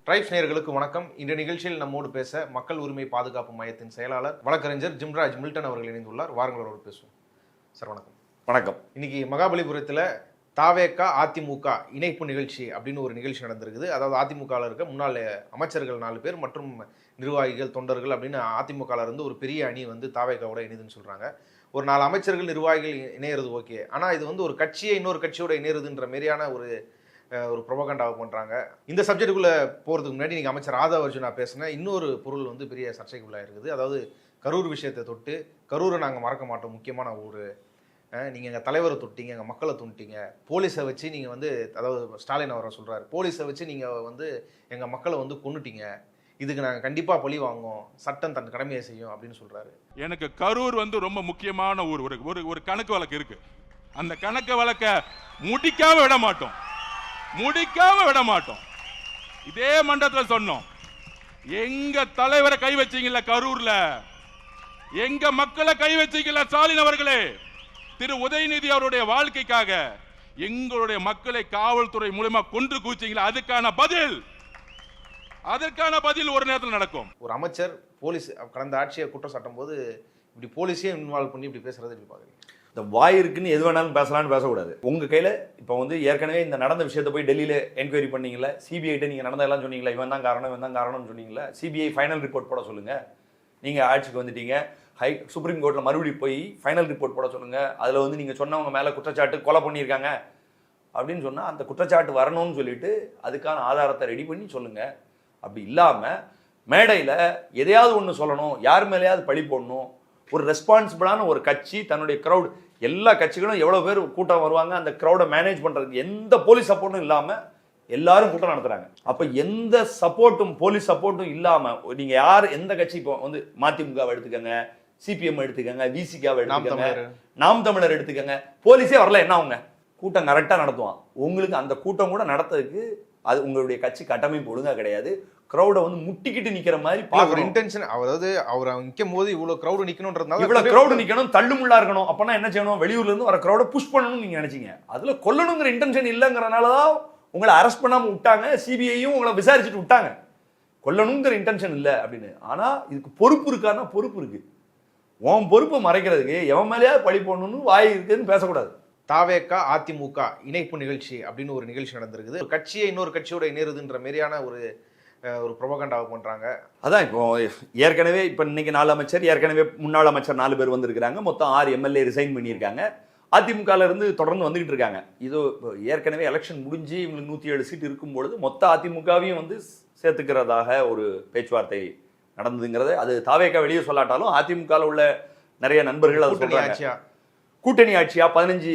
Tribes நேயர்களுக்கு வணக்கம். இந்த நிகழ்ச்சியில் நம்மோடு பேச மக்கள் உரிமை பாதுகாப்பு மையத்தின் செயலாளர் வழக்கறிஞர் ஜிம்ராஜ் மில்டன் அவர்கள் இணைந்துள்ளார். வாருங்கள் அவரோடு பேசுவோம். சார் வணக்கம். வணக்கம். இன்னைக்கு மகாபலிபுரத்தில் தாவேகா அதிமுக இணைப்பு நிகழ்ச்சி அப்படின்னு ஒரு நிகழ்ச்சி நடந்திருக்குது. அதாவது அதிமுகவில் இருக்க முன்னாள் அமைச்சர்கள் 4 பேர் மற்றும் நிர்வாகிகள் தொண்டர்கள் அப்படின்னு அதிமுகவில் இருந்து ஒரு பெரிய அணி வந்து தாவேகாவோட இணைதுன்னு சொல்கிறாங்க. ஒரு 4 அமைச்சர்கள் நிர்வாகிகள் இணையிறது ஓகே, ஆனால் இது வந்து ஒரு கட்சியை இன்னொரு கட்சியோட இணையிறதுன்ற மாரியான ஒரு ப்ரொபகண்டாவை பண்ணுறாங்க. இந்த சப்ஜெக்டுக்குள்ளே போகிறதுக்கு முன்னாடி நீங்கள் அமைச்சர் ஆதவ அர்ஜுனா பேசின இன்னொரு பொருள் வந்து பெரிய சர்ச்சைக்குள்ளாக இருக்குது. அதாவது கரூர் விஷயத்தை தொட்டு, கரூரை நாங்கள் மறக்க மாட்டோம், முக்கியமான ஊர், நீங்கள் எங்கள் தலைவரை தொட்டிங்க, எங்கள் மக்களை தொட்டிங்க, போலீஸை வச்சு நீங்கள் வந்து, அதாவது ஸ்டாலின் அவரை சொல்கிறார், போலீஸை வச்சு நீங்கள் வந்து எங்கள் மக்களை வந்து கொன்னுட்டீங்க, இதுக்கு நாங்கள் கண்டிப்பாக பழி வாங்குவோம், சட்டம் தன் கடமையை செய்யும் அப்படின்னு சொல்கிறாரு. எனக்கு கரூர் வந்து ரொம்ப முக்கியமான ஊர். ஒரு கணக்கு வழக்கு இருக்கு. அந்த கணக்கு வழக்க முடிக்காம விட மாட்டோம். இதே மண்டலத்தில் சொன்னோம், எங்க தலைவரை கை வச்சீங்கல்ல கரூர்ல, எங்க மக்களை கை வச்சீங்கல்ல ஸ்டாலின் அவர்களே, திரு உதயநிதி அவருடைய வாழ்க்கைக்காக எங்களுடைய மக்களை காவல்துறை மூலமா கொன்று கூச்சிங்களா, அதற்கான பதில் ஒரு நேரத்தில் நடக்கும். ஒரு அமைச்சர் போலீஸ் கடந்த ஆட்சியை குற்றம் சாட்டும் போது இப்படி போலீஸே இன்வால்வ் பண்ணி இப்படி பேசுறது எப்படி பாக்குறீங்க? இந்த வாய் இருக்குன்னு எது வேணாலும் பேசலாம்னு பேசக்கூடாது. உங்க கையில இப்போ வந்து ஏற்கனவே இந்த நடந்த விஷயத்தை போய் டெல்லியில என்கொயரி பண்ணீங்களா, சிபிஐட்ட நீங்க நடந்ததெல்லாம் சொன்னீங்களா, இவன் தான் காரணம்னு சொன்னீங்களா, சிபிஐ ஃபைனல் ரிப்போர்ட் போட சொல்லுங்க. நீங்க ஆட்சிக்கு வந்துட்டீங்க, சுப்ரீம் கோர்ட்ல மறுபடியும் போய் ஃபைனல் ரிப்போர்ட் போட சொல்லுங்க. அதுல வந்து நீங்க சொன்னவங்க மேல குற்றச்சாட்டு கொலை பண்ணியிருக்காங்க அப்படின்னு சொன்னா அந்த குற்றச்சாட்டு வரணும்னு சொல்லிட்டு அதுக்கான ஆதாரத்தை ரெடி பண்ணி சொல்லுங்க. அப்படி இல்லாம மேடையில எதையாவது ஒன்று சொல்லணும், யார் மேலேயாவது பழி போடணும். ஒரு ரெஸ்பான்சிபிளான ஒரு கட்சி, தன்னுடைய க்ரௌட், எல்லா கட்சிகளும் எவ்வளோ பேர் கூட்டம் வருவாங்க, அந்த க்ரௌடை மேனேஜ் பண்ணுறதுக்கு எந்த போலீஸ் சப்போர்ட்டும் இல்லாமல் எல்லாரும் கூட்டம் நடத்துகிறாங்க. அப்போ எந்த சப்போர்ட்டும் போலீஸ் சப்போர்ட்டும் இல்லாமல் நீங்கள் யார் எந்த கட்சி, இப்போ வந்து மதிமுகவை எடுத்துக்கங்க, சிபிஎம் எடுத்துக்கங்க, விசிகாவை எடுத்துக்கங்க, நாம் தமிழர் எடுத்துக்கங்க, போலீஸே வரல, என்ன அவங்க கூட்டம் கரெக்டாக நடத்துவான். உங்களுக்கு அந்த கூட்டம் கூட நடத்துறதுக்கு அது உங்களுடைய கட்சி கட்டமைப்பு ஒழுங்காக கிடையாது. க்ரௌடை வந்து முட்டிக்கிட்டு நிக்கிற மாதிரி ஒரு இன்டென்ஷன், அதாவது அவர் நிற்கும் போது இவ்வளோ க்ரௌடு நிற்கணும்ன்றதுனால இவ்வளோ க்ரௌடு நிற்கணும், தள்ளுமுள்ளா இருக்கணும். அப்பனா என்ன செய்யணும், வெளியூர்ல இருந்து வர க்ரௌடை புஷ் பண்ணணும்னு நீங்க நினைச்சீங்க. அதுல கொல்லணுங்கிற இன்டென்ஷன் இல்லைங்கிறனால தான் உங்களை அரெஸ்ட் பண்ணாம விட்டாங்க, சிபிஐயும் உங்களை விசாரிச்சுட்டு விட்டாங்க. கொல்லணுங்கிற இன்டென்ஷன் இல்லை அப்படின்னு. ஆனா இதுக்கு பொறுப்பு இருக்கான்னா பொறுப்பு இருக்கு. உன் பொறுப்பை மறைக்கிறதுக்கு எவன் மேலேயா பழி போடணும்னு வாய் இருக்குன்னு பேசக்கூடாது. தாவேகா அதிமுக இணைப்பு நிகழ்ச்சி அப்படின்னு ஒரு நிகழ்ச்சி நடந்திருக்குது. ஒரு கட்சியை இன்னொரு கட்சியோட இணைறதுன்ற மாரியான ஒரு ப்ரொபகண்டாவை பண்றாங்க. அதான் இப்போ ஏற்கனவே இப்போ இன்னைக்கு 4 அமைச்சர், ஏற்கனவே முன்னாள் அமைச்சர் 4 பேர் வந்திருக்கிறாங்க. மொத்தம் 6 எம்எல்ஏ ரிசைன் பண்ணியிருக்காங்க. அதிமுகல இருந்து தொடர்ந்து வந்துகிட்டு இருக்காங்க. இது ஏற்கனவே எலெக்ஷன் முடிஞ்சு இவங்களுக்கு 107 சீட் இருக்கும்பொழுது மொத்த அதிமுகவையும் வந்து சேர்த்துக்கிறதாக ஒரு பேச்சுவார்த்தை நடந்ததுங்கிறது அது தாவேகா வெளியே சொல்லாட்டாலும் அதிமுகவில் உள்ள நிறைய நண்பர்கள் அதை சொல்றாங்க. கூட்டணி ஆட்சியா 15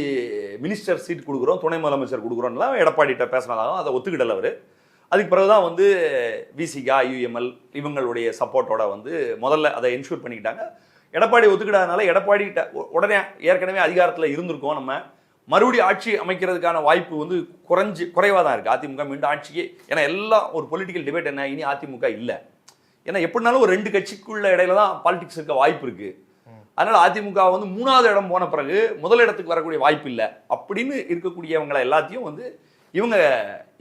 மினிஸ்டர் சீட் கொடுக்குறோம், துணை முதலமைச்சர் கொடுக்குறோம்லாம் எடப்பாடிட்ட பேசினதாகவும் அதை ஒத்துக்கிடல அவர். அதுக்கு பிறகுதான் வந்து விசிகா, யூஎம்எல் இவங்களுடைய சப்போர்ட்டோட வந்து முதல்ல அதை என்ஷூர் பண்ணிக்கிட்டாங்க. எடப்பாடி ஒத்துக்கிடாதனால எடப்பாடி உடனே ஏற்கனவே அதிகாரத்தில் இருந்திருக்கோம், நம்ம மறுபடியும் ஆட்சி அமைக்கிறதுக்கான வாய்ப்பு வந்து குறைவாக தான் இருக்குது. அதிமுக மீண்டும் ஆட்சிக்கு, ஏன்னா எல்லாம் ஒரு பொலிட்டிக்கல் டிபேட் என்ன, இனி அதிமுக இல்லை, ஏன்னா எப்படினாலும் ஒரு 2 கட்சிக்குள்ள இடையில தான் பாலிடிக்ஸ் இருக்க வாய்ப்பு இருக்குது. அதனால அதிமுக வந்து 3வது இடம் போன பிறகு முதல் இடத்துக்கு வரக்கூடிய வாய்ப்பு இல்லை அப்படின்னு இருக்கக்கூடியவங்களை எல்லாத்தையும் வந்து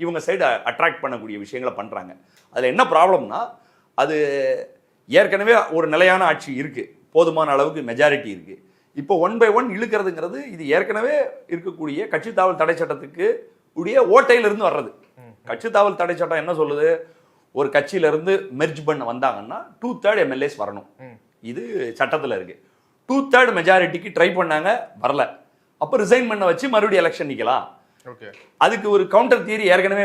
இவங்க சைடு அட்ராக்ட் பண்ணக்கூடிய விஷயங்களை பண்ணுறாங்க. அதில் என்ன ப்ராப்ளம்னா, அது ஏற்கனவே ஒரு நிலையான ஆட்சி இருக்குது, போதுமான அளவுக்கு மெஜாரிட்டி இருக்குது. இப்போ 1 by 1 இழுக்கிறதுங்கிறது இது ஏற்கனவே இருக்கக்கூடிய கட்சி தாவல் தடை சட்டத்துக்கு உடைய ஓட்டையிலிருந்து வர்றது. கட்சி தாவல் தடை சட்டம் என்ன சொல்லுது, ஒரு கட்சியிலிருந்து மெர்ஜ் பண்ண வந்தாங்கன்னா 2/3 எம்எல்ஏஸ் வரணும். இது சட்டத்தில் இருக்கு. 2/3 மெஜாரிட்டிக்கு ட்ரை பண்ணாங்க, வரல. அப்போ ரிசைன் பண்ண வச்சு மறுபடியும் எலெக்ஷன் நிற்கலாம். அதுக்கு ஒரு கவுண்டர் தியரி ஏற்கனவே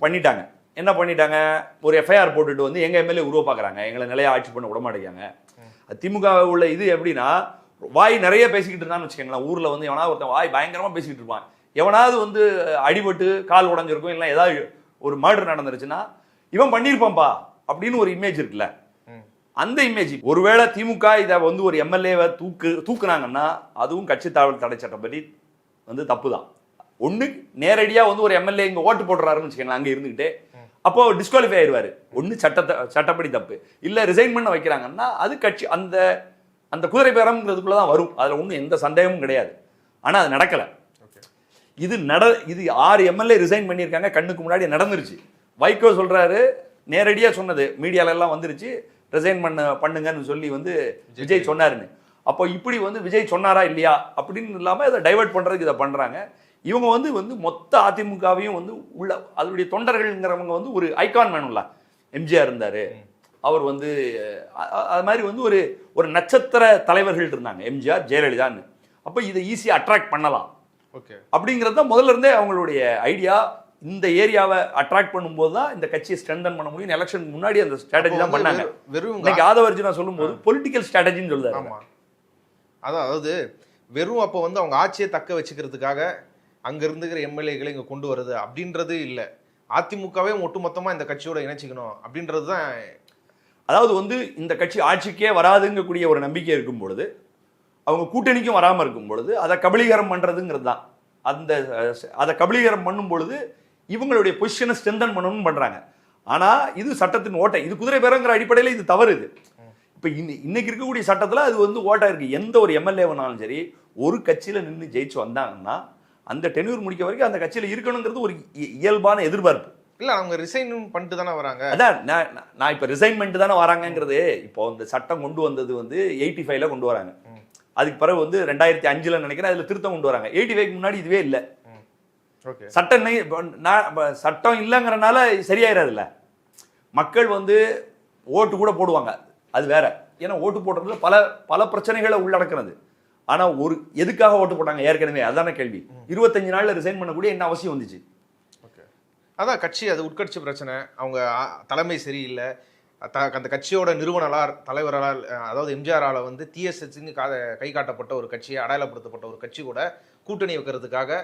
பண்ணிட்டாங்க. என்ன பண்ணிட்டாங்க, ஒரு எஃப்ஐஆர் போட்டுட்டு வந்து எங்க எம்எல்ஏ உருவ பார்க்குறாங்க, எங்களை நிலையா ஆட்சி பண்ண விட மாட்டேங்காங்க. திமுக உள்ள இது எப்படின்னா, வாய் நிறைய பேசிக்கிட்டு இருந்தான்னு வச்சுக்கோங்களேன். ஊரில் வந்து எவனாவது ஒருத்தன் வாய் பயங்கரமாக பேசிக்கிட்டு இருப்பான், எவனாவது வந்து அடிபட்டு கால் உடஞ்சிருக்கும், இல்லை ஏதாவது ஒரு மர்டர் நடந்துருச்சுன்னா இவன் பண்ணியிருப்பான்பா அப்படின்னு ஒரு இமேஜ் இருக்குல்ல, அந்த இமேஜ் ஒருவேளை திமுக இதை வந்து ஒரு எம்எல்ஏவை தூக்குனாங்கன்னா அதுவும் கட்சி தாவல் தடை சட்டப்படி வந்து தப்பு தான். ஒன்று நேரடியாக வந்து ஒரு எம்எல்ஏ இங்கே ஓட்டு போடுறாருன்னு வச்சுக்கோங்களேன், அங்கே இருந்துக்கிட்டே, அப்போ டிஸ்குவாலிஃபை ஆயிடுவார். ஒன்று சட்டப்படி தப்பு, இல்லை ரிசைன் பண்ண வைக்கிறாங்கன்னா அது கட்சி அந்த அந்த குதிரை பேரம்ங்கிறதுக்குள்ள தான் வரும். அதில் ஒன்றும் எந்த சந்தேகமும் கிடையாது. ஆனால் அது நடக்கலை. இது 6 எம்எல்ஏ ரிசைன் பண்ணியிருக்காங்க, கண்ணுக்கு முன்னாடி நடந்துருச்சு. வைகோ சொல்றாரு, நேரடியாக சொன்னது மீடியால எல்லாம் வந்துருச்சு, ரிசைன் பண்ணுங்கன்னு சொல்லி வந்து விஜய் சொன்னாருன்னு. அப்போ இப்படி வந்து விஜய் சொன்னாரா இல்லையா அப்படின்னு இல்லாமல் இதை டைவர்ட் பண்ணுறதுக்கு இதை பண்ணுறாங்க. இவங்க வந்து மொத்த அதிமுகவையும் வந்து உள்ள அதனுடைய தொண்டர்கள்ங்கிறவங்க வந்து ஒரு ஐகான் வேணும்ல. எம்ஜிஆர் இருந்தார், அவர் வந்து அது மாதிரி வந்து ஒரு நட்சத்திர தலைவர்கள் இருந்தாங்க, எம்ஜிஆர், ஜெயலலிதான்னு. அப்போ இதை ஈஸியாக அட்ராக்ட் பண்ணலாம் அப்படிங்கிறது தான் முதல்ல இருந்தே அவங்களுடைய ஐடியா. இந்த ஏரியாவை அட்ராக்ட் பண்ணும்போது தான் இந்த கட்சியை ஸ்ட்ரென்தன் பண்ண முடியும். எலெக்ஷனுக்கு முன்னாடி அந்த ஸ்ட்ராட்டஜி தான் பண்ணாங்க. இன்னைக்கு ஆதவர்ஜுனா சொல்லும்போது பொலிட்டிக்கல் ஸ்ட்ராட்டஜின்னு சொல்லுறாங்க. அதாவது வெறும் அப்போ வந்து அவங்க ஆட்சியை தக்க வச்சுக்கிறதுக்காக அங்க இருந்துக்கிற எம்எல்ஏக்களை இங்க கொண்டு வருது அப்படின்றது இல்லை. அதிமுகவே ஒட்டுமொத்தமா இந்த கட்சியோட இணைச்சிக்கணும் அப்படின்றது தான். அதாவது வந்து இந்த கட்சி ஆட்சிக்கே வராதுங்கக்கூடிய ஒரு நம்பிக்கை இருக்கும் பொழுது, அவங்க கூட்டணிக்கும் வராமல் இருக்கும் பொழுது அதை கபலீகரம் பண்ணுறதுங்கிறது தான். அதை கபலீகரம் பண்ணும் பொழுது இவங்களுடைய பொசிஷனை ஸ்ட்ரென்தன் பண்ணணும்னு பண்ணுறாங்க. ஆனால் இது சட்டத்தின் ஓட்டை, இது குதிரை பேரங்கிற அடிப்படையில் இது தவறு. இது இப்போ இன்னைக்கு இருக்கக்கூடிய சட்டத்தில் அது வந்து ஓட்டா இருக்குது. எந்த ஒரு எம்எல்ஏவனாலும் சரி ஒரு கட்சியில் நின்று ஜெயிச்சு வந்தாங்கன்னா அந்த டென்யூர் முடிக்க வரைக்கும் அந்த கட்சியில் இருக்கணுங்கிறது ஒரு இயல்பான எதிர்பார்ப்பு. இல்லை, அவங்க ரிசைன் பண்ணிட்டு தானே வராங்க. அதான் நான் இப்போ ரிசைன்மெண்ட் தானே வராங்கிறது. இப்போ இந்த சட்டம் கொண்டு வந்தது வந்து 85ல கொண்டு வராங்க. அதுக்கு பிறகு வந்து 2005ல் நினைக்கிறேன் அதில் திருத்தம் கொண்டு வராங்க. 85க்கு முன்னாடி இதுவே இல்லை. சட்டம் இல்லைங்கிறனால சரியாயிராதுல்ல. மக்கள் வந்து ஓட்டு கூட போடுவாங்க, அது வேற. ஏன்னா ஓட்டு போடுறதுல பல பிரச்சனைகளை உள்ளடக்கிறது. ஆனா எதுக்காக ஓட்டு போட்டாங்க ஏற்கனவே அதான கேள்வி. 25 நாள்ல ரிசைன் பண்ணக்கூடிய என்ன அவசியம் வந்துச்சு? அதான் கட்சி, அது உட்கட்சி பிரச்சனை. அவங்க தலைமை சரியில்லை. அந்த கட்சியோட நிறுவனரால் தலைவரால், அதாவது எம்ஜிஆரால் வந்து டிஎஸ்எஸ்ன்னு கை காட்டப்பட்ட ஒரு கட்சியை, அடையாளப்படுத்தப்பட்ட ஒரு கட்சி கூட கூட்டணி வைக்கிறதுக்காக,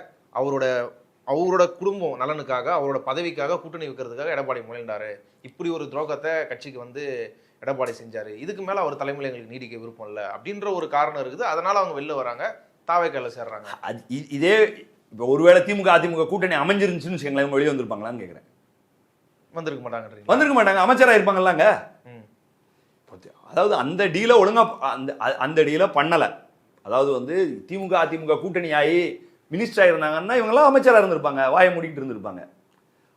அவரோட குடும்பம் நலனுக்காக, அவரோட பதவிக்காக கூட்டணி வைக்கிறதுக்காக எடப்பாடி முயன்றாரு. இப்படி ஒரு துரோகத்தை கட்சிக்கு வந்து எடப்பாடி செஞ்சாரு. இதுக்கு மேல அவர் தலைமையில எங்களுக்கு நீடிக்க விருப்பம் இல்லை அப்படின்ற ஒரு காரணம் இருக்குது. அதனால அவங்க வெளில வராங்க, தாவேக்கால சேர்றாங்க. இதே இப்போ ஒருவேளை திமுக அதிமுக கூட்டணி அமைஞ்சிருந்துச்சுன்னு வச்சுக்கோங்களேன், வெளியே வந்திருப்பாங்களான்னு கேட்குறேன். வந்திருக்க மாட்டாங்க, அமைச்சராக இருப்பாங்கல்லாங்க. அதாவது அந்த டீலை ஒழுங்கா அந்த டீலை பண்ணலை. அதாவது வந்து திமுக அதிமுக கூட்டணி ஆகி மினிஸ்டராக இருந்தாங்கன்னா இவங்கெல்லாம் அமைச்சராக இருந்திருப்பாங்க, வாயை மூடிக்கிட்டு இருந்திருப்பாங்க.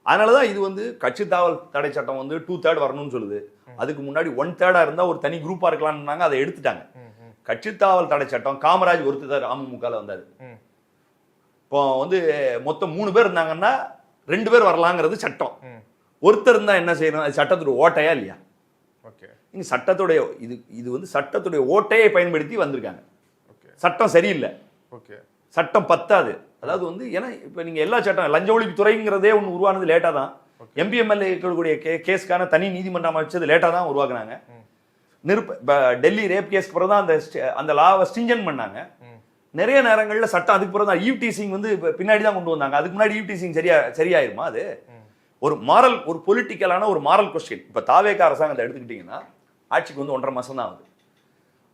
அதனால தான் இது வந்து கட்சி தாவல் தடை சட்டம் வந்து 2/3 வரணும்னு சொல்லுது. அதுக்கு முன்னாடி 1/3 இருந்தால் ஒரு தனி குரூப்பாக இருக்கலாம்னாங்க, அதை எடுத்துட்டாங்க. கட்சி தாவல் தடை சட்டம் காமராஜ் ஒருத்தர் அமமுகவில் வந்தார். இப்போ வந்து மொத்தம் 3 பேர் இருந்தாங்கன்னா 2 பேர் வரலாங்கிறது சட்டம். ஒருத்தர் இருந்தால் என்ன செய்யணும்? அது சட்டத்துடைய ஓட்டையா இல்லையா? இங்கே சட்டத்துடைய இது வந்து சட்டத்துடைய ஓட்டையை பயன்படுத்தி வந்திருக்காங்க. சட்டம் சரியில்லை, சட்டம் பத்தாது. அதாவது வந்து ஏன்னா இப்போ நீங்கள் எல்லா சட்டம் லஞ்ச ஒழிப்பு துறைங்கிறதே ஒன்று உருவானது லேட்டாக தான். எம்பிஎம்எல்ஏ இருக்கக்கூடிய கேஸ்க்கான தனி நீதிமன்றம் வச்சது லேட்டாக தான் உருவாக்குனாங்க. டெல்லி ரேப் கேஸ்க்கு பிறகு தான் அந்த லாவை ஸ்டிஞ்சன் பண்ணாங்க. நிறைய நேரங்களில் சட்டம் அதுக்கு பிறகு தான் ஈவ்டீசிங் வந்து பின்னாடி தான் கொண்டு வந்தாங்க. அதுக்கு முன்னாடி ஈவ்டீசிங் சரியாயிருமா? அது ஒரு பொலிட்டிக்கலான ஒரு மாரல் கொஸ்டின். இப்போ தாவேகா அரசாங்கத்தை எடுத்துக்கிட்டிங்கன்னா ஆட்சிக்கு வந்து 1.5 மாதம் தான் ஆகுது.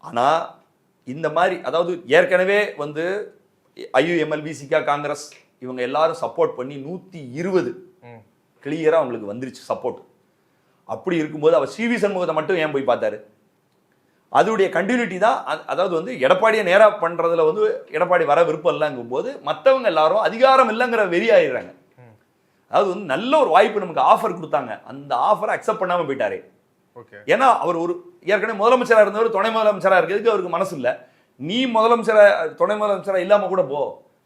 ஆனால் இந்த மாதிரி அதாவது ஏற்கனவே வந்து ஐயுஎம்எல், விசிகா, காங்கிரஸ் இவங்க எல்லாரும் சப்போர்ட் பண்ணி 120 கிளியராக அவங்களுக்கு வந்துருச்சு சப்போர்ட். அப்படி இருக்கும்போது அவர் சிவி சண்முகத்தை மட்டும் ஏன் போய் பார்த்தாரு? அதோடைய கண்டினியூட்டி தான். அதாவது வந்து எடப்பாடியை நேராக பண்ணுறதுல வந்து எடப்பாடி வர விருப்பம் இல்லைங்கும் போது மற்றவங்க எல்லாரும் அதிகாரம் இல்லைங்கிற வெறி ஆயிடுறாங்க. அதாவது வந்து நல்ல ஒரு வாய்ப்பு நமக்கு ஆஃபர் கொடுத்தாங்க, அந்த ஆஃபரை அக்செப்ட் பண்ணாமல் போயிட்டாரு. ஏன்னா அவர் ஏற்கனவே முதலமைச்சராக இருந்தவர் துணை முதலமைச்சராக இருக்கிறதுக்கு அவருக்கு மனசு இல்லை. நீ துணை முதலமைச்சராக இல்லாமல் கூட போ,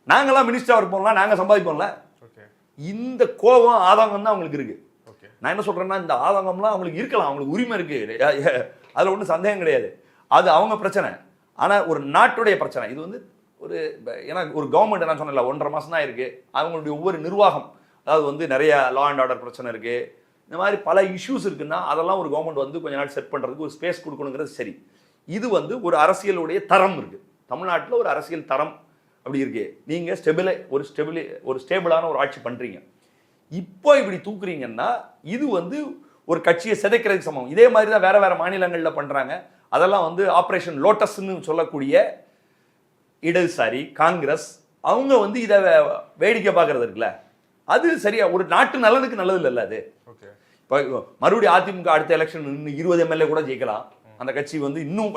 நாங்களாம் மினிஸ்டராக இருப்போம்ல, நாங்கள் சம்பாதிப்போம்ல. இந்த கோபம் ஆதங்கம் தான் அவங்களுக்கு இருக்கு. நான் என்ன சொல்றேன்னா, இந்த ஆதங்கம்லாம் அவங்களுக்கு இருக்கலாம், அவங்களுக்கு உரிமை இருக்கு, அதில் ஒன்றும் சந்தேகம் கிடையாது. அது அவங்க பிரச்சனை. ஆனால் ஒரு நாட்டுடைய பிரச்சனை இது வந்து ஏன்னா ஒரு கவர்மெண்ட் நான் சொன்னல 1.5 மாதம் தான் இருக்கு. அவங்களுடைய ஒவ்வொரு நிர்வாகம், அதாவது வந்து நிறைய லா அண்ட் ஆர்டர் பிரச்சனை இருக்கு, இந்த மாதிரி பல இஷ்யூஸ் இருக்குன்னா அதெல்லாம் ஒரு கவர்மெண்ட் வந்து கொஞ்ச நாள் செட் பண்ணுறதுக்கு ஒரு ஸ்பேஸ் கொடுக்கணுங்கிறது சரி. இது வந்து ஒரு அரசியலுடைய தரம் இருக்கு. தமிழ்நாட்டில் ஒரு அரசியல் தரம் அப்படி இருக்கு. நீங்கள் ஒரு ஸ்டேபிளான ஒரு ஆட்சி பண்ணுறீங்க. இப்போ இப்படி தூக்குறீங்கன்னா இது வந்து ஒரு கட்சியை சிதைக்கிறதுக்கு சமம். இதே மாதிரி தான் வேற வேற மாநிலங்களில் பண்ணுறாங்க. அதெல்லாம் வந்து ஆப்ரேஷன் லோட்டஸ்ன்னு சொல்லக்கூடிய இடதுசாரி காங்கிரஸ் அவங்க வந்து இதை வேடிக்கை பார்க்கறது இருக்குல்ல, அது சரியா ஒரு நாட்டு நலனுக்கு நல்லது இல்லைல்ல. அது இப்போ மறுபடியும் அதிமுக அடுத்த எலெக்ஷன் இன்னும் 20 எம்எல்ஏ கூட ஜெயிக்கலாம், அந்த கட்சி வந்து இன்னும்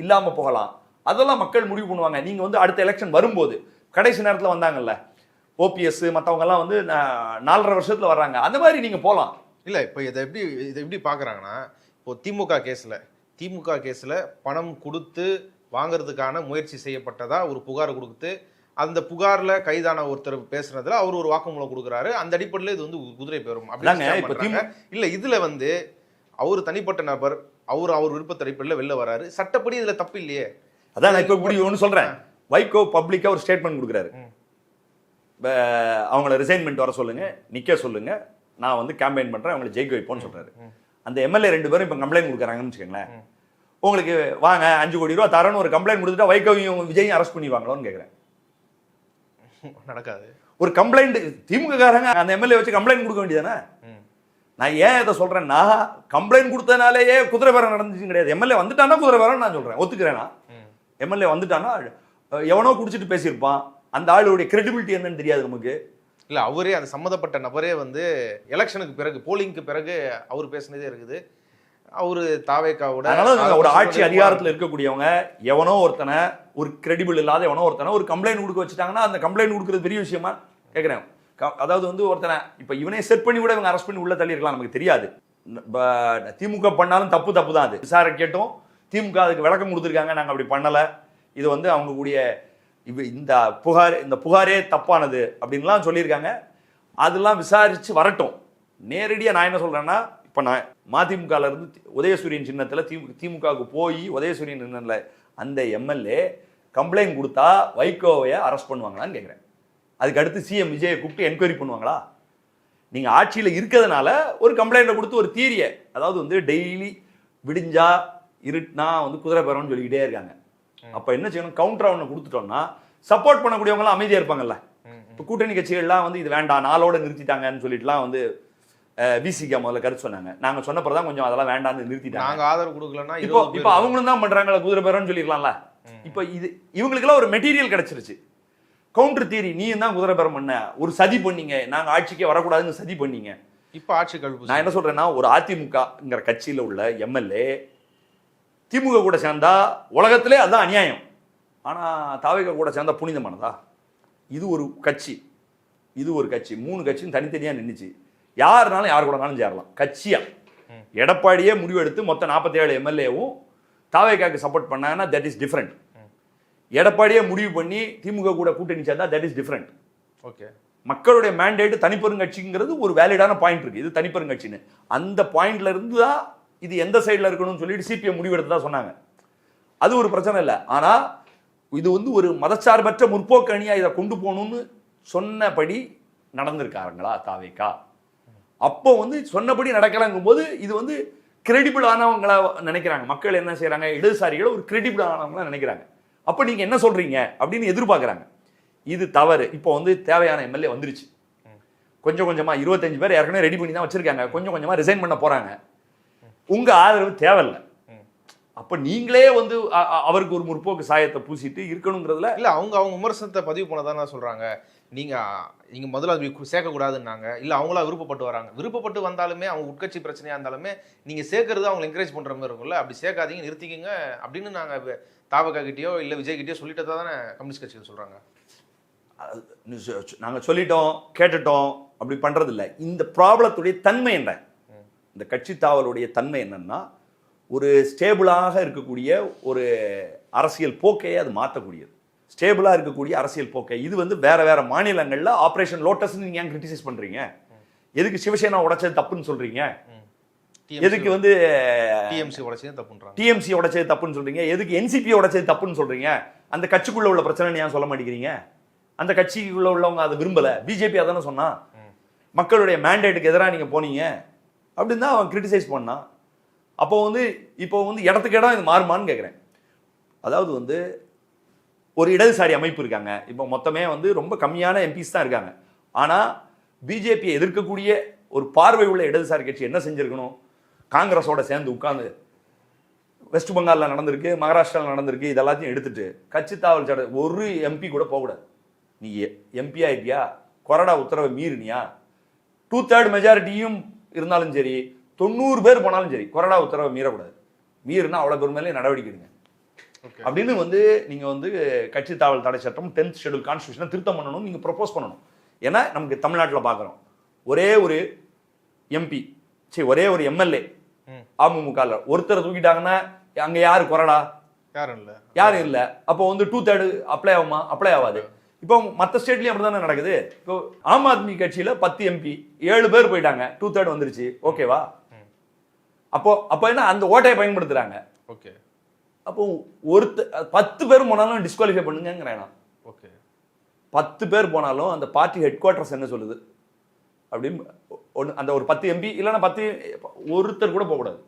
இல்லாமல் போகலாம். அதெல்லாம் மக்கள் முடிவு பண்ணுவாங்க. நீங்கள் வந்து அடுத்த எலெக்ஷன் வரும்போது கடைசி நேரத்தில் வந்தாங்கல்ல ஓபிஎஸ் மற்றவங்கெல்லாம் வந்து 4.5 வருஷத்தில் வர்றாங்க, அந்த மாதிரி நீங்கள் போகலாம். இல்லை இப்போ இதை எப்படி பார்க்குறாங்கன்னா, இப்போ திமுக கேஸில் பணம் கொடுத்து வாங்குறதுக்கான முயற்சி செய்யப்பட்டதா ஒரு புகார் கொடுத்து, அந்த புகாரில் கைதான ஒருத்தர் பேசுனதுல அவர் ஒரு வாக்குமூலம் கொடுக்குறாரு. அந்த அடிப்படையில் இது வந்து குதிரை பெறும் அப்படின்னு. இல்லை இதில் வந்து அவர் தனிப்பட்ட நபர், அவர் விருப்பத்த அடிப்படையில் வெளில வராரு. சட்டப்படி இதில் தப்பு இல்லையே. அதான் நான் இப்போ இப்படி ஒன்று சொல்கிறேன். வைகோ பப்ளிக்காக ஒரு ஸ்டேட்மெண்ட் கொடுக்குறாரு. அவங்கள ரிசைன்மெண்ட் வர சொல்லுங்க, நிற்க சொல்லுங்க, நான் வந்து கேம்பெயின் பண்ணுறேன், அவங்களை ஜெயிக்க வைப்போன்னு சொல்கிறாரு. அந்த எம்எல்ஏ 2 பேரும் இப்போ கம்ப்ளைண்ட் கொடுக்குறாங்கன்னு வச்சுக்கோங்களேன். உங்களுக்கு வாங்க 5 கோடி ரூபா தரேன்னு ஒரு கம்ப்ளைண்ட் கொடுத்துட்டா வைகோவையும் விஜயும் அரெஸ்ட் பண்ணிடுவாங்களோன்னு கேட்குறேன். நடக்காது. ஒரு கம்ப்ளைண்ட் திமுக காரங்க அந்த எம்எல்ஏ வச்சு கம்ப்ளைண்ட் கொடுக்க வேண்டியதானே. நான் ஏன் இதை சொல்றேன்னா, கம்ப்ளைண்ட் கொடுத்தனாலேயே குதிரை பேரம் நடந்துச்சுன்னு கிடையாது. எம்எல்ஏ வந்துட்டானா குதிரை பேரம் நான் சொல்றேன், ஒத்துக்கிறேன்னா. எம்எல்ஏ வந்துட்டானா எவனோ குடிச்சிட்டு பேசியிருப்பான், அந்த ஆளுடைய கிரெடிபிலிட்டி என்னன்னு தெரியாது நமக்கு. இல்ல அவரே அந்த சம்மந்தப்பட்ட நபரே வந்து எலெக்ஷனுக்கு பிறகு, போலிங்க்கு பிறகு அவர் பேசினதே இருக்குது. அவரு தாவேக்காவோட ஒரு ஆட்சி அதிகாரத்தில் இருக்கக்கூடியவங்க எவனோ ஒருத்தனை, ஒரு கிரெடிபிள் இல்லாத எவனோ ஒருத்தனை ஒரு கம்ப்ளைண்ட் கொடுக்க வச்சுட்டாங்கன்னா அந்த கம்ப்ளைண்ட் கொடுக்கறது பெரிய விஷயமா கேட்குறேன். அதாவது வந்து ஒருத்தனை இப்போ இவனே செட் பண்ணி கூட இவங்க அரெஸ்ட் பண்ணி உள்ள தள்ளியிருக்கலாம், நமக்கு தெரியாது. திமுக பண்ணாலும் தப்பு தான். அது விசாரணை கேட்டோம், திமுக அதுக்கு விளக்கம் கொடுத்துருக்காங்க, நாங்கள் அப்படி பண்ணலை, இது வந்து அவங்க கூடிய இந்த புகாரே தப்பானது அப்படின்லாம் சொல்லியிருக்காங்க. அதெல்லாம் விசாரிச்சு வரட்டும். நேரடியாக நான் என்ன சொல்றேன்னா, இப்போ நான் மதிமுகல இருந்து உதயசூரியன் சின்னத்தில் திமுகவுக்கு போய் உதயசூரியன் சின்னத்தில் அந்த எம்எல்ஏ கம்ப்ளைண்ட் கொடுத்தா வைகோவை அரெஸ்ட் பண்ணுவாங்களான்னு கேட்குறேன். அதுக்கு அடுத்து சிஎம் விஜயை கூப்பிட்டு என்கொயரி பண்ணுவாங்களா? நீங்கள் ஆட்சியில் இருக்கிறதுனால ஒரு கம்ப்ளைண்ட்டை கொடுத்து ஒரு தீரியை, அதாவது வந்து டெய்லி விடிஞ்சா இருட்டுனா வந்து குதிரை பெறணும்னு சொல்லிக்கிட்டே இருக்காங்க. அப்போ என்ன செய்யணும், கவுண்டர் ஒன்று கொடுத்துட்டோம்னா சப்போர்ட் பண்ணக்கூடியவங்களாம் அமைதியாக இருப்பாங்கல்ல. இப்போ கூட்டணி கட்சிகள்லாம் வந்து இது வேண்டாம், நாளோட நிறுத்திட்டாங்கன்னு சொல்லிட்டுலாம் வந்து விசிகா முதல்ல கருத்து சொன்னாங்க. நாங்கள் சொன்னப்பறம் தான் கொஞ்சம் அதெல்லாம் வேண்டாம்னு நிறுத்திட்டாங்க. நாங்கள் ஆதரவு கொடுக்கலன்னா இப்போ அவங்களும் தான் பண்ணுறாங்களா குதிரை பெறன்னு சொல்லிடலாம்ல. இப்போ இது இவங்களுக்கெல்லாம் ஒரு மெட்டீரியல் கிடைச்சிருச்சு. கவுண்டர் தியரி, நீ தான் குதிரை பெறம் பண்ண, ஒரு சதி பண்ணீங்க, நாங்கள் ஆட்சிக்கே வரக்கூடாதுன்னு சதி பண்ணீங்க. இப்போ ஆட்சி கழிப்பு. நான் என்ன சொல்றேன்னா, ஒரு அதிமுகங்கிற கட்சியில் உள்ள எம்எல்ஏ திமுக கூட சேர்ந்தா உலகத்திலே அதுதான் அநியாயம். ஆனால் தாவேகா கூட சேர்ந்தா புனிதமானதா? இது ஒரு கட்சி, இது ஒரு கட்சி, 3 கட்சியும் தனித்தனியாக நின்றுச்சு. யாருனாலும் யார் கூடனாலும் சேரலாம் கட்சியா. எடப்பாடியே முடிவெடுத்து மொத்தம் 47 எம்எல்ஏவும் தாவேகாக்கு சப்போர்ட் பண்ணாங்கன்னா தட் இஸ் டிஃப்ரெண்ட். எடப்பாடியே முடிவு பண்ணி திமுக கூட கூட்டணி சேர்ந்தா தட் இஸ் டிஃப்ரெண்ட். ஓகே, மக்களுடைய மேண்டேட் தனிப்பெருங்கட்சிங்கிறது ஒரு வேலிடான பாயிண்ட் இருக்கு. இது தனிப்பெருங்கட்சின்னு அந்த பாயிண்ட்ல இருந்து தான் இது எந்த சைடில் இருக்கணும்னு சொல்லிட்டு சிபிஎம் முடிவெடுத்து தான் சொன்னாங்க. அது ஒரு பிரச்சனை இல்லை. ஆனால் இது வந்து ஒரு மதச்சார்பற்ற முற்போக்கு அணியா இதை கொண்டு போகணும்னு சொன்னபடி நடந்திருக்காருங்களா தாவேகா? அப்போ வந்து சொன்னபடி நடக்கலாங்கும் போது இது வந்து கிரெடிபிள் ஆனவங்களா நினைக்கிறாங்க மக்கள். என்ன செய்யறாங்க, இடதுசாரிகளை ஒரு கிரெடிபிள் ஆனவங்களா நினைக்கிறாங்க. அப்போ நீங்க என்ன சொல்றீங்க அப்படின்னு எதிர்பார்க்கறாங்க. இது தவறு. இப்போ வந்து தேவையான எம்எல்ஏ வந்துருச்சு. கொஞ்சம் கொஞ்சமா 25 பேர் ஏற்கனவே ரெடி பண்ணி தான் வச்சிருக்காங்க. கொஞ்சம் கொஞ்சமா ரிசைன் பண்ண போறாங்க. உங்க ஆதரவு தேவையில்லை. அப்ப நீங்களே வந்து அவருக்கு ஒரு முற்போக்கு சாயத்தை பூசிட்டு இருக்கணுங்கிறதுல இல்ல. அவங்க விமர்சனத்தை பதிவு பண்ணதான சொல்றாங்க. நீங்க முதல்ல அது சேர்க்கக்கூடாதுன்னாங்க. இல்ல அவங்களா விருப்பப்பட்டு வராங்க. விருப்பப்பட்டு வந்தாலுமே அவங்க உட்கட்சி பிரச்சனையா இருந்தாலுமே நீங்க சேர்க்கறது அவங்க என்கரேஜ் பண்ற மாதிரி இருக்கும்ல. அப்படி சேர்க்காதீங்க, நிறுத்திக்கங்க அப்படின்னு நாங்க தாவகா கிட்டயோ இல்ல விஜய் கிட்டயோ சொல்லிட்டு தானே கம்யூனிஸ்ட் கட்சிகள் சொல்றாங்க. நாங்க சொல்லிட்டோம், கேட்டுட்டோம், அப்படி பண்றது இல்லை. இந்த ப்ராப்ளத்துடைய தன்மை என்ன, இந்த கட்சி தாவலுடைய தன்மை என்னன்னா, ஒரு ஸ்டேபிளாக இருக்கக்கூடிய ஒரு அரசியல் போக்கையை அது மாற்றக்கூடியது. ஸ்டேபிளாக இருக்கக்கூடிய அரசியல் போக்கை இது வந்து வேற வேற மாநிலங்களில் ஆப்ரேஷன் லோட்டஸ் நீங்க ஏன் கிரிட்டிசைஸ் பண்றீங்க? எதுக்கு சிவசேனா உடைச்சது தப்புன்னு சொல்றீங்க? எதுக்கு வந்து டிஎம்சி உடைச்சது தப்புன்றாங்க? டிஎம்சி உடைச்சது தப்புன்னு சொல்றீங்க? எதுக்கு என்சிபி உடைச்சது தப்புன்னு சொல்றீங்க? அந்த கட்சிக்குள்ள உள்ள பிரச்சனை ஏன் சொல்ல மாட்டேங்கிறீங்க? அந்த கட்சிக்குள்ள உள்ளவங்க அதை விரும்பல. பிஜேபி அதானே சொன்னா, மக்களுடைய மேண்டேட்டுக்கு எதிராக நீங்க போனீங்க அப்படின்னு தான் அவன் கிரிட்டிசைஸ் பண்ணான். அப்போ வந்து இப்போ வந்து இடத்துக்கு இடம் இது மாறுமான்னு கேட்குறேன். அதாவது வந்து ஒரு இடதுசாரி அமைப்பு இருக்காங்க. இப்போ மொத்தமே வந்து ரொம்ப கம்மியான எம்பிஸ் தான் இருக்காங்க. ஆனால் பிஜேபியை எதிர்க்கக்கூடிய ஒரு பார்வை உள்ள இடதுசாரி கட்சி என்ன செஞ்சிருக்கணும்? காங்கிரஸோட சேர்ந்து உட்கார்ந்து வெஸ்ட் பெங்காலில் நடந்திருக்கு, மகாராஷ்டிராவில் நடந்திருக்கு, இதெல்லாத்தையும் எடுத்துட்டு கட்சி தாவல் சட ஒரு எம்பி கூட போகக்கூடாது. நீ எம்பி ஆயிட்டியா, கொறடா உத்தரவை மீறினியா, 2/3 மெஜாரிட்டியும் இருந்தாலும் சரி, 90 பேர் போனாலும் சரி, கொறடா உத்தரவை மீறக்கூடாது. மீறினா அவ்வளோ பேர் மேலே நடவடிக்கை எடுங்க அப்படின்னு வந்து நீங்க வந்து கட்சி தாவல் தடை சட்டம் 10th ஷெட்யூல் கான்ஸ்டிடியூஷனை திருத்தம் பண்ணணும், நீங்க ப்ரொபோஸ் பண்ணணும். ஏன்னா நமக்கு தமிழ்நாட்டில் பார்க்குறோம், ஒரே ஒரு எம்பி சரி ஒரே ஒரு எம்எல்ஏ அமமுக ஒருத்தரை தூக்கிட்டாங்கன்னா அங்க யாரு குறடா? யாரும் இல்ல. அப்போ வந்து 2/3 அப்ளை ஆகுமா? அப்ளை ஆகாது. இப்போ மற்ற ஸ்டேட்லயும் அப்படிதானே நடக்குது. இப்போ ஆம் ஆத்மி கட்சியில 10 எம்பி 7 பேர் போயிட்டாங்க, 2/3 வந்துருச்சு, ஓகேவா? அப்போ என்ன அந்த ஓட்டையை பயன்படுத்துறாங்க. ஓகே. அப்போ 10 பேர் போனாலும் டிஸ்குவாலிஃபை பண்ணுங்கிறேன். ஓகே. 10 பேர் போனாலும் அந்த பார்ட்டி ஹெட் குவார்டர்ஸ் என்ன சொல்லுது அப்படின்னு அந்த ஒரு 10 எம்பி இல்லைன்னா 10 ஒருத்தர் கூட போகக்கூடாது.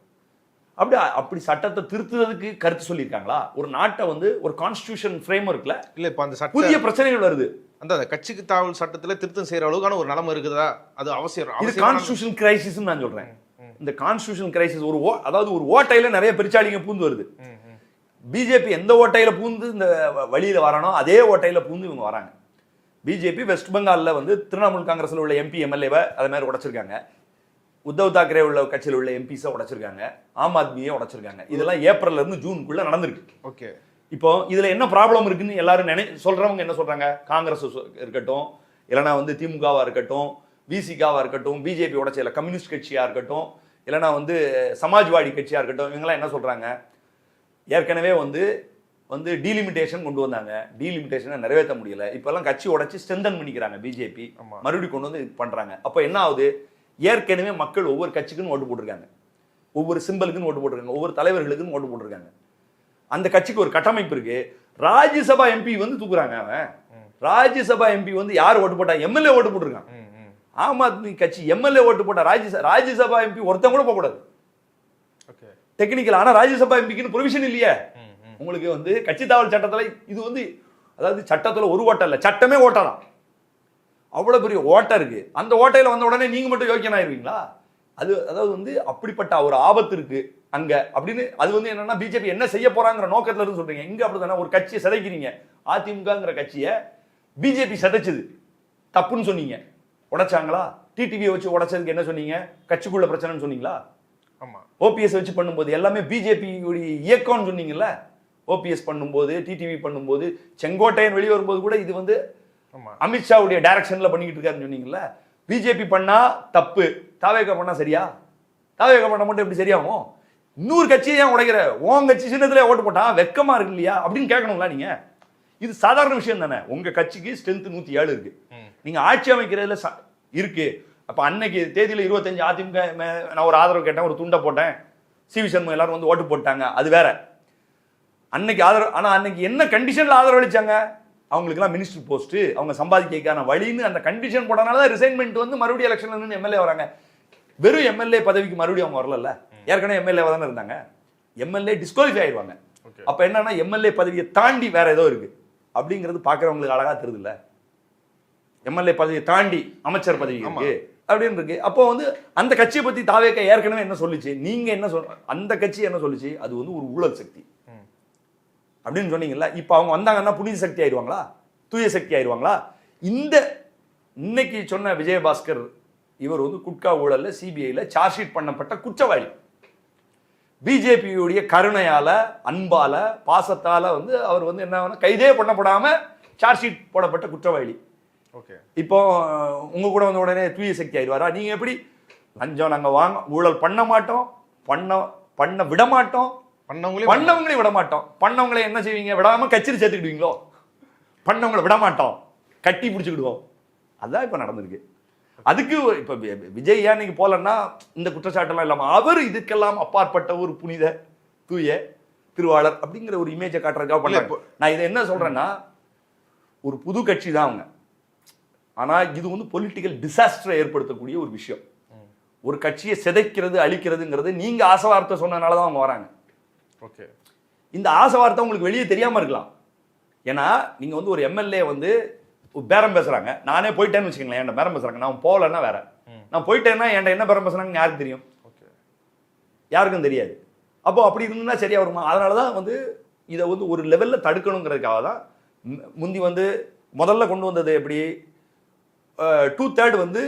அப்படி சட்டத்தை திருத்துறதுக்கு கருத்து சொல்லியிருக்காங்களா? ஒரு நாட்டை வந்து ஒரு கான்ஸ்டிடியூஷன் ஃப்ரேம் ஒர்க்ல இல்ல இப்ப அந்த புதிய பிரச்சனைகள் வருது. அந்த கட்சிக்கு தாவல் சட்டத்துல திருத்தம் செய்யற அளவுக்கான ஒரு நிலைமை இருக்குதா? அது அவசியம். இது கான்ஸ்டிடியூஷன் கிரைசிஸ் நான் சொல்றேன். இந்த கான்ஸ்டிடியூஷன் கிரைசிஸ் அதாவது ஒரு ஓட்டையில நிறைய பெருச்சாளிங்க பூந்து வருது. பிஜேபி எந்த ஓட்டையில பூந்து இந்த வழியில வரானோ அதே ஓட்டையில பூந்து இவங்க வராங்க. பிஜேபி வெஸ்ட் பெங்கால்ல வந்து திரிணாமுல் காங்கிரஸ்ல உள்ள எம்பி எம்எல்ஏவை அது மாதிரி உடைச்சிருக்காங்க. உத்தவ் தாக்கரே உள்ள கட்சியில் உள்ள எம்பிஸை உடைச்சிருக்காங்க. ஆம் ஆத்மியை உடைச்சிருக்காங்க. இதெல்லாம் ஏப்ரல்ல இருந்து ஜூனுக்குள்ள நடந்திருக்கு. ஓகே. இப்போ இதுல என்ன ப்ராப்ளம் இருக்குன்னு எல்லாரும் சொல்றவங்க என்ன சொல்றாங்க? காங்கிரஸ் இருக்கட்டும், இல்லைன்னா வந்து திமுகவா இருக்கட்டும், விசிகாவா இருக்கட்டும், பிஜேபி உடைச்சல கம்யூனிஸ்ட் கட்சியா இருக்கட்டும், இல்லைன்னா வந்து சமாஜ்வாடி கட்சியா இருக்கட்டும், இவங்கெல்லாம் என்ன சொல்றாங்க? ஏற்கனவே வந்து டீலிமிட்டேஷன் கொண்டு வந்தாங்க, டீலிமிட்டேஷனை நிறைவேற்ற முடியல, இப்பெல்லாம் கட்சி உடைச்சு ஸ்ட்ரென்தன் பண்ணிக்கிறாங்க பிஜேபி, மறுபடியும் கொண்டு வந்து பண்றாங்க. அப்போ என்ன ஆகுது? ஏற்கனவே மக்கள் ஒவ்வொரு கட்சிக்குன்னு ஓட்டு போட்டிருக்காங்க, ஒவ்வொரு சிம்பலுக்குன்னு ஓட்டு போட்டிருக்காங்க, ஒவ்வொரு தலைவர்களுக்குன்னு ஓட்டு போட்டிருக்காங்க. அந்த கட்சிக்கு ஒரு கட்டமைப்பு இருக்கு. ராஜ்யசபா எம்பி வந்து தூக்குறாங்க. அவன் ராஜ்யசபா எம்பி வந்து யார் ஓட்டு போட்டா? எம்எல்ஏ ஓட்டு போட்டிருக்கான். ஆம் ஆத்மி கட்சி எம்எல்ஏ ஓட்டு போட்டா ராஜ்யசபா எம்பி ஒருத்தன் கூட போக கூடாது. டெக்னிக்கல். ஆனா ராஜ்யசபா எம்பிக்குன்னு ப்ரொவிஷன் இல்லையே. உங்களுக்கு வந்து கட்சி தாவல் சட்டத்துல இது வந்து அதாவது சட்டத்துல ஒரு ஓட்டம் இல்ல, சட்டமே ஓட்டலாம். அவ்வளவு பெரிய ஓட்டம் இருக்கு. அந்த ஓட்டையில வந்த உடனே நீங்க மட்டும் யோக்கியனா ஆயிருவீங்களா? அதாவது வந்து அப்படிப்பட்ட ஒரு ஆபத்து இருக்கு அங்க அப்படின்னு. அது வந்து என்னன்னா பிஜேபி என்ன செய்ய போறாங்கிற நோக்கத்துல இருந்து சொல்றீங்க. இங்க அப்படித்தானே ஒரு கட்சியை சிதைக்கிறீங்க. அதிமுகங்கிற கட்சியை பிஜேபி சிதைச்சது தப்புன்னு சொன்னீங்க, உடைச்சாங்களா? டிடிவியை வச்சு உடைச்சதுக்கு என்ன சொன்னீங்க? கட்சிக்குள்ள பிரச்சனைன்னு சொன்னீங்களா? ஆமா. ஓபிஎஸ் வச்சு பண்ணும்போது எல்லாமே பிஜேபி இயக்கம்னு சொன்னீங்கல்ல. ஓபிஎஸ் பண்ணும்போது, டிடிவி பண்ணும்போது, செங்கோட்டையன் வெளியே வரும்போது கூட இது வந்து அமித்ஷாவுடைய டைரக்ஷன்ல பண்ணிக்கிட்டு இருக்காருன்னு சொன்னீங்கல்ல. பிஜேபி பண்ணா தப்பு, தாவேகா பண்ணா சரியா? தாவேகா பண்ண மட்டும் எப்படி சரியாகும்? இன்னொரு கட்சியை ஏன் உடைக்கிற? உன் கட்சி சின்னத்துல ஓட்டு போட்டா வெக்கமா இருக்கு இல்லையா அப்படின்னு கேட்கணும்ல நீங்க. இது சாதாரண விஷயம் தானே. உங்க கட்சிக்கு ஸ்ட்ரென்த் 107 இருக்கு, நீங்க ஆட்சி அமைக்கிறதுல இருக்கு. அப்ப அன்னைக்கு தேதியில 25 அதிமுக நான் ஒரு ஆதரவு கேட்டேன், ஒரு துண்டை போட்டேன், சிவி சண்முகம் எல்லாரும் வந்து ஓட்டு போட்டாங்க, அது வேற. அன்னைக்கு ஆதரவு. ஆனா அன்னைக்கு என்ன கண்டிஷன்ல ஆதரவு அளிச்சாங்க? அவங்களுக்கு எல்லாம் மினிஸ்டர் போஸ்ட், அவங்க சம்பாதிக்கான வழின்னு அந்த கண்டிஷன் போட்டனால ரிசைன்மெண்ட் வந்து மறுபடியும் எலெக்ஷன்ல இருந்து எம்எல்ஏ வராங்க. வெறும் எம்எல்ஏ பதவிக்கு மறுபடியும் அவங்க வரல. ஏற்கனவே எம்எல்ஏ தானே இருந்தாங்க. எம்எல்ஏ டிஸ்குவாலிஃபை ஆயிடுவாங்க. அப்ப என்னன்னா எம்எல்ஏ பதவியை தாண்டி வேற ஏதோ இருக்கு அப்படிங்கிறது பாக்குறவங்களுக்கு அழகா தெரியுது இல்ல. எம்எல்ஏ பதவியை தாண்டி அமைச்சர் பதவி இருக்கு அப்படின்னு இருக்கு. அப்போ வந்து அந்த கட்சியை பத்தி தாவேக ஏற்கனவே என்ன சொல்லிச்சு? நீங்க என்ன அந்த கட்சி என்ன சொல்லிச்சு? அது வந்து ஒரு ஊழல் சக்தி அப்படின்னு சொன்னீங்கல்ல. இப்ப அவங்க வந்தாங்கன்னா புனித சக்தி ஆயிடுவாங்களா? தூய சக்தி ஆயிடுவாங்களா? இந்த இன்னைக்கு சொன்ன விஜயபாஸ்கர் இவர் வந்து குட்கா ஊழல்ல சிபிஐல சார்ஜ் ஷீட் பண்ணப்பட்ட குற்றவாளி. பிஜேபியுடைய கருணையால, அன்பால, பாசத்தால வந்து அவர் வந்து என்ன கைதே பண்ணப்படாம சார்ஜ் ஷீட் போடப்பட்ட குற்றவாளி. இப்போ உங்க கூட வந்த உடனே தூய சக்தி ஆயிடுவாரா? நீங்க எப்படி லஞ்சம் நாங்க ஊழல் பண்ண மாட்டோம், பண்ண விட மாட்டோம், பண்ணவங்களே விட மாட்டோம். பண்ணவங்களை என்ன செய்வீங்க? விடாம கட்சியில் சேர்த்துக்கிடுவீங்களோ? பண்ணவங்களை விட மாட்டோம், கட்டி பிடிச்சுக்கிடுவோம். அதான் இப்ப நடந்திருக்கு. அதுக்கு இப்ப விஜய் ஏன் நீங்க போலன்னா இந்த குற்றச்சாட்டெல்லாம் இல்லாம அவர் இதுக்கெல்லாம் அப்பாற்பட்ட ஒரு புனித தூய திருவாளர் அப்படிங்கிற ஒரு இமேஜை காட்டுறதுக்காக பண்ணல. நான் இதை என்ன சொல்றேன்னா, ஒரு புது கட்சி தான் அவங்க. ஆனா இது வந்து பொலிட்டிக்கல் டிசாஸ்டரை ஏற்படுத்தக்கூடிய ஒரு விஷயம். ஒரு கட்சியை சிதைக்கிறது, அழிக்கிறதுங்கிறது நீங்க ஆசை வார்த்தை சொன்னதுனாலதான் அவங்க வராங்க. இந்த ஆசை வார்த்தை உங்களுக்கு வெளியே தெரியாம இருக்கலாம். ஏன்னா நீங்க வந்து ஒரு எம்எல்ஏ வந்து பேரம் பேசுறாங்க, நானே போயிட்டேன்னு வச்சுக்கங்களேன், என்கிட்ட பேரம் பேசுறாங்க, நான் போகலன்னா வேற, நான் போயிட்டேன்னா என்கிட்ட என்ன பேரம் பேசுறாங்கன்னு யாருக்கு தெரியும்? யாருக்கும் தெரியாது. அப்போ அப்படி இருந்தா சரியா வருமா? அதனாலதான் வந்து இதை வந்து ஒரு லெவல்ல தடுக்கணுங்கிறதுக்காக தான் முந்தி வந்து முதல்ல கொண்டு வந்தது எப்படி 2/3 வந்து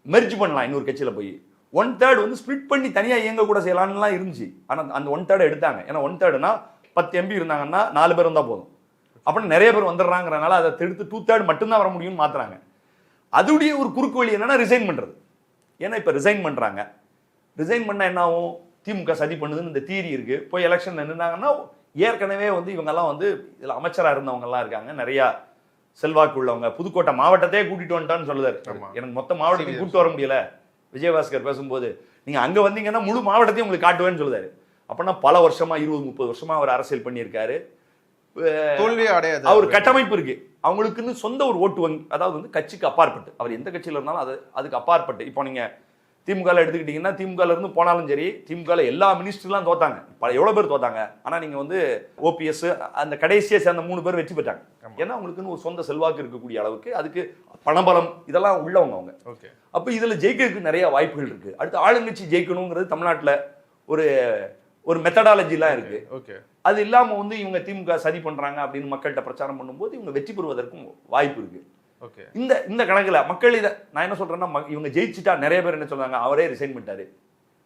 மெர்ஜ் பண்ணலாம் இன்னொரு கட்சியில போய், 1/3 வந்து ஸ்பிளிட் பண்ணி தனியா இயங்க கூட செய்யலாம்லாம் இருந்துச்சு. ஆனா அந்த 1/3 எடுத்தாங்க. ஏன்னா 1/3னா 10 எம்பி இருந்தாங்கன்னா 4 பேர் இருந்தா போதும். அப்படின்னு நிறைய பேர் வந்துடுறாங்கிறனால அதை எடுத்து 2/3 மட்டும்தான் வர முடியும்னு மாத்துறாங்க. அதுடைய ஒரு குறுக்கு வழி என்னன்னா ரிசைன் பண்றது. ஏன்னா இப்ப ரிசைன் பண்றாங்க, ரிசைன் பண்ண என்ன ஆகும், திமுக சதி பண்ணுதுன்னு இந்த தியரி இருக்கு. போய் எலெக்ஷன் நின்றுனாங்கன்னா ஏற்கனவே வந்து இவங்கெல்லாம் வந்து இதில் அமைச்சராக இருந்தவங்கலாம் இருக்காங்க, நிறையா செல்வாக்கு உள்ளவங்க. புதுக்கோட்டை மாவட்டத்தையே கூட்டிட்டு வந்துட்டான்னு சொல்லுதாரு. எனக்கு மொத்த மாவட்டத்தையும் கூப்பிட்டு வர முடியல விஜயபாஸ்கர் பேசும்போது. நீங்கள் அங்கே வந்தீங்கன்னா முழு மாவட்டத்தையும் உங்களுக்கு காட்டுவேன்னு சொல்லுதாரு. அப்படின்னா பல வருஷமா 20-30 வருஷமா அவர் அரசியல் பண்ணியிருக்காரு. தோல்வியே அடையாது. அவர் கட்டமைப்பு இருக்கு, அவங்களுக்குன்னு சொந்த ஒரு ஓட்டு வங்கி, அதாவது வந்து கட்சிக்கு அப்பாற்பட்டு, அவர் எந்த கட்சியில் இருந்தாலும் அதுக்கு அப்பாற்பட்டு. இப்போ நீங்க திமுக எடுத்துக்கிட்டீங்கன்னா, திமுக இருந்து போனாலும் சரி, திமுக எல்லா மினிஸ்டர்லாம் தோத்தாங்க, எவ்வளவு பேர் தோத்தாங்க. ஆனா நீங்க வந்து ஓபிஎஸ் அந்த கடைசியை சேர்ந்த 3 பேர் வெற்றி பெற்றாங்க. ஏன்னா அவங்களுக்குன்னு ஒரு சொந்த செல்வாக்கு இருக்கக்கூடிய அளவுக்கு, அதுக்கு பணபலம் இதெல்லாம் உள்ளவங்க அவங்க. அப்ப இதுல ஜெயிக்கிறதுக்கு நிறைய வாய்ப்புகள் இருக்கு. அடுத்து ஆளுங்கட்சி ஜெயிக்கணுங்கிறது தமிழ்நாட்டுல ஒரு மெத்தடாலஜிலாம் இருக்கு. அது இல்லாம வந்து இவங்க திமுக சதி பண்றாங்க அப்படின்னு மக்கள்கிட்ட பிரச்சாரம் பண்ணும்போது இவங்க வெற்றி பெறுவதற்கும் வாய்ப்பு இருக்கு. இந்த கணக்குல மக்கள் இதை நான் என்ன சொல்றேன்னா, இவங்க ஜெயிச்சுட்டா நிறைய பேர் என்ன சொல்றாங்க, அவரே ரிசைன் பண்ணிட்டாரு,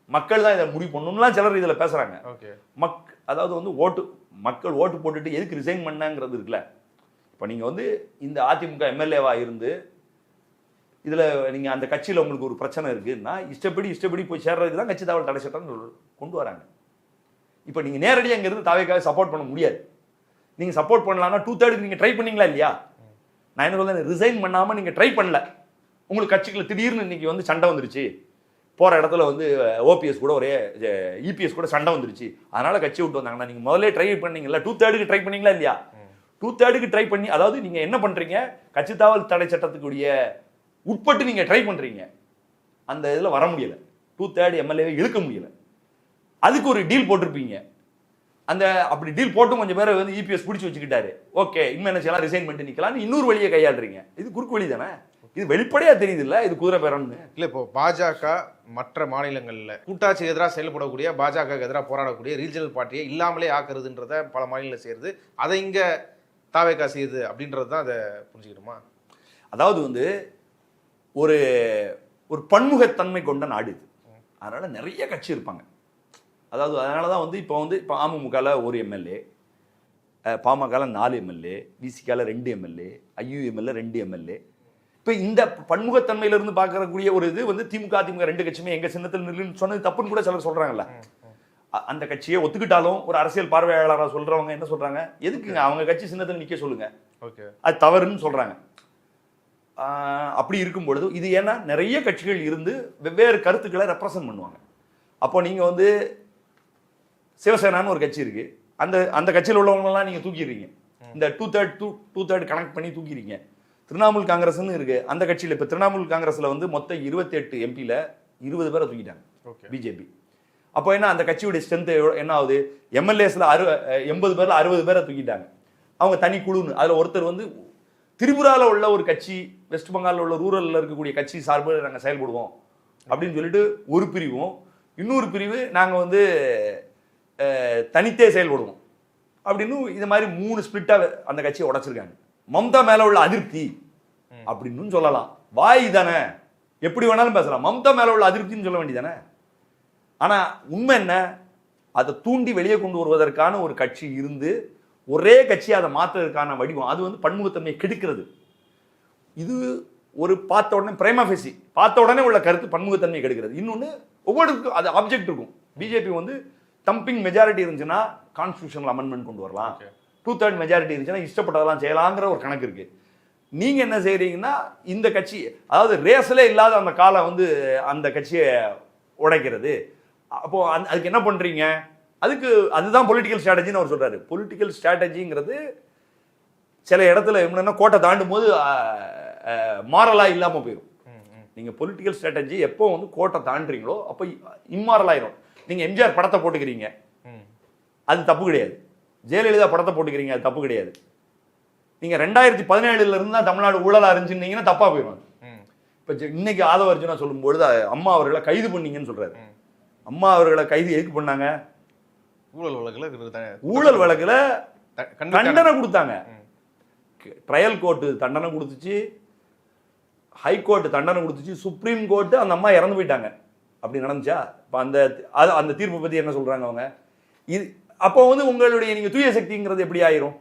மக்கள் தான் இதை முடிவு பண்ணணும்லாம் சிலர் இதுல பேசுறாங்க. அதாவது வந்து மக்கள் ஓட்டு போட்டுட்டு எதுக்கு ரிசைன் பண்ணாங்கிறது இருக்குல்ல. இப்ப நீங்க வந்து இந்த அதிமுக எம்எல்ஏவா இருந்து இதுல நீங்க அந்த கட்சியில உங்களுக்கு ஒரு பிரச்சனை இருக்குன்னா இஷ்டப்படி போய் சேர்றதுக்கு தான் கட்சி தாவல் தடை சட்டம் கொண்டு வராங்க. இப்ப நீங்க நேரடியாக அங்க இருந்து தாவேக்காக சப்போர்ட் பண்ண முடியாது. நீங்க சப்போர்ட் பண்ணலாம்னா 2/3 நீங்க ட்ரை பண்ணீங்களா இல்லையா? நான் என்ன சொல்றேன், ரிசைன் பண்ணாம நீங்க ட்ரை பண்ணல, உங்களுக்கு கட்சிக்குள்ள திடீர்னு இன்னைக்கு வந்து சண்டை வந்துருச்சு, போற இடத்துல வந்து ஓபிஎஸ் கூட ஒரே இபிஎஸ் கூட சண்டை வந்துருச்சு, அதனால கட்சி விட்டு வந்தாங்கன்னா நீங்க முதல்ல ட்ரை பண்ணீங்களா? 2/3 ட்ரை பண்ணீங்களா இல்லையா? 2/3 ட்ரை பண்ணி, அதாவது நீங்க என்ன பண்றீங்க, கட்சி தாவல் தடை சட்டத்துக்குரிய உட்பட்டு நீங்க ட்ரை பண்றீங்க, அந்த இதுல வர முடியல, 2/3 எம்எல்ஏவை இழுக்க முடியல. அதுக்கு ஒரு டீல் போட்டிருப்பீங்க. அந்த அப்படி டீல் போட்டும் கொஞ்சம் பேரை வந்து இபிஎஸ் பிடிச்சி வச்சுக்கிட்டாரு. ஓகே, இனிமே என்ன செய்யலாம், ரிசைன் பண்ணிட்டு நிக்கலாம்னு இன்னொரு வழியை கையாளுறீங்க. இது குறுக்கு வழி தானே, இது வெளிப்படையா தெரியுது இல்ல, இது குதிரை பேரம்னு இல்ல. இப்போ பாஜக மற்ற மாநிலங்கள்ல கூட்டாட்சிக்கு எதிராக செயல்படக்கூடிய, பாஜக எதிராக போராடக்கூடிய ரீஜனல் பார்ட்டியை இல்லாமலே ஆக்குறதுன்றத பல மாநிலங்கள் செய்யறது, அதை இங்க தாவேகா செய்யுது அப்படின்றது தான் அதை புரிஞ்சுக்கணுமா? அதாவது வந்து ஒரு பன்முகத்தன்மை கொண்ட நாடு இது. அதனால நிறைய கட்சி இருப்பாங்க. அதாவது அதனாலதான் வந்து இப்போ அமமுகல 1 எம்எல்ஏ, பாமகல 4 எம்எல்ஏ, விசிகால 2 எம்எல்ஏ, ஐயுஎம்எல்ல 2 எம்எல்ஏ. இப்போ இந்த பன்முகத்தன்மையில இருந்து பார்க்கக்கூடிய ஒரு இது வந்து திமுக 2 கட்சியுமே எங்க சின்னத்தில் நில்லுன்னு சொன்னது தப்புன்னு கூட சிலர் சொல்றாங்கல்ல. அந்த கட்சியை ஒத்துக்கிட்டாலும் ஒரு அரசியல் பார்வையாளராக சொல்றவங்க என்ன சொல்றாங்க, எதுக்குங்க அவங்க கட்சி சின்னத்தில் நிக்க சொல்லுங்க, அது தவறுன்னு சொல்றாங்க. அப்படி இருக்கும் பொழுது இது ஏன்னா நிறைய கட்சிகள் இருந்து வெவ்வேறு கருத்துக்களை ரெப்ரசன்ட் பண்ணுவாங்க. அப்போ நீங்க வந்து சிவசேனான்னு ஒரு கட்சி இருக்கு, அந்த கட்சியில் உள்ளவங்கலாம் நீங்க தூக்கிடுறீங்க, இந்த 2/3 கனெக்ட் பண்ணி தூக்கிடுறீங்க. திரிணாமுல் காங்கிரஸ்னு இருக்கு, அந்த கட்சியில் இப்போ திரிணாமுல் காங்கிரஸ்ல வந்து மொத்தம் 28 எம்பியில் 20 பேரை தூக்கிட்டாங்க பிஜேபி. அப்போ என்ன, அந்த கட்சியுடைய ஸ்ட்ரென்த் என்ன ஆகுது, எம்எல்ஏஸ்ல 80 பேர்ல 60 பேரை தூக்கிட்டாங்க. அவங்க தனி குழுன்னு, அதுல ஒருத்தர் வந்து திரிபுரால உள்ள ஒரு கட்சி, வெஸ்ட் பெங்காலில் உள்ள ரூரல்ல இருக்கக்கூடிய கட்சி சார்பில் நாங்கள் செயல்படுவோம் அப்படின்னு சொல்லிட்டு ஒரு பிரிவும், இன்னொரு பிரிவு நாங்கள் வந்து தனித்தே செயல்படுவோம் அப்படின்னு இது மாதிரி 3 ஸ்பிளிட்டா அந்த கட்சியை உடைச்சிருக்காங்க. மம்தா மேல உள்ள அதிருப்தி அப்படின்னு சொல்லலாம், வாய் தானே எப்படி வேணாலும் பேசலாம், மம்தா மேல உள்ள அதிருப்தின்னு சொல்ல வேண்டியதானே. ஆனா உண்மை என்ன, அதை தூண்டி வெளியே கொண்டு வருவதற்கான ஒரு கட்சி இருந்து ஒரே கட்சியை அதை மாற்றுறதுக்கான வடிவம், அது வந்து பன்முகத்தன்மையை கெடுக்கிறது. இது ஒரு பார்த்த உடனே பிரைமா ஃபேசி பார்த்த உடனே உள்ள கருத்து பன்முகத்தன்மையை கெடுக்கிறது. இன்னொன்று ஒவ்வொருக்கும் அது ஆப்ஜெக்ட் இருக்கும். பிஜேபி வந்து தம்பிங் மெஜாரிட்டி இருந்துச்சுன்னா கான்ஸ்டியூஷனல் அமெண்ட்மெண்ட் கொண்டு வரலாம், 2/3 மெஜாரிட்டி இருந்துச்சுன்னா இஷ்டப்பட்டதெல்லாம் செய்யலாங்கிற ஒரு கணக்கு இருக்கு. நீங்க என்ன செய்யறீங்கன்னா இந்த கட்சி, அதாவது ரேஸ்ல இல்லாத அந்த காலம் வந்து அந்த கட்சியை உடைக்கிறது. அப்போ அதுக்கு என்ன பண்றீங்க, அதுதான் பொலிட்டிக்கல் ஸ்ட்ராட்டஜின்னு அவர் சொல்றாரு. பொலிட்டிக்கல் ஸ்ட்ராட்டஜிங்கிறது சில இடத்துல என்னன்னா கோட்டை தாண்டும் போது மாரலா இல்லாம போயிடும். நீங்க பொலிட்டிக்கல் ஸ்ட்ராட்டஜி எப்போ வந்து கோட்டை தாண்டுறீங்களோ அப்போ இம்மாரல் ஆயிரும். நீங்க எம்ஜிஆர் படத்தை போட்டுக்கிறீங்க, அது தப்பு கிடையாது. ஜெயலலிதா படத்தை போட்டுக்கிறீங்க, அது தப்பு கிடையாது. நீங்க 2017 இருந்து தான் தமிழ்நாடு ஊழலா இருந்துச்சுன்னீங்கன்னா தப்பா போயிடும். இப்ப இன்னைக்கு ஆதவ அர்ஜுனா சொல்லும்போது அம்மா அவர்களை கைது பண்ணீங்கன்னு சொல்றாரு. அம்மா அவர்களை கைது எதுக்கு பண்ணாங்க, ஊழல் வழக்குல தண்டனை கொடுத்தாங்க. ட்ரையல் கோர்ட்டு தண்டனை கொடுத்துச்சு, ஹைகோர்ட் தண்டனை கொடுத்துச்சு, சுப்ரீம் கோர்ட்டு அந்த அம்மா இறந்து போயிட்டாங்க. அப்படி நடந்துச்சா? இப்போ அந்த தீர்ப்பை பத்தி என்ன சொல்றாங்க அவங்க? இது அப்போ வந்து உங்களுடைய நீங்க தூய சக்திங்கிறது எப்படி ஆயிரும்,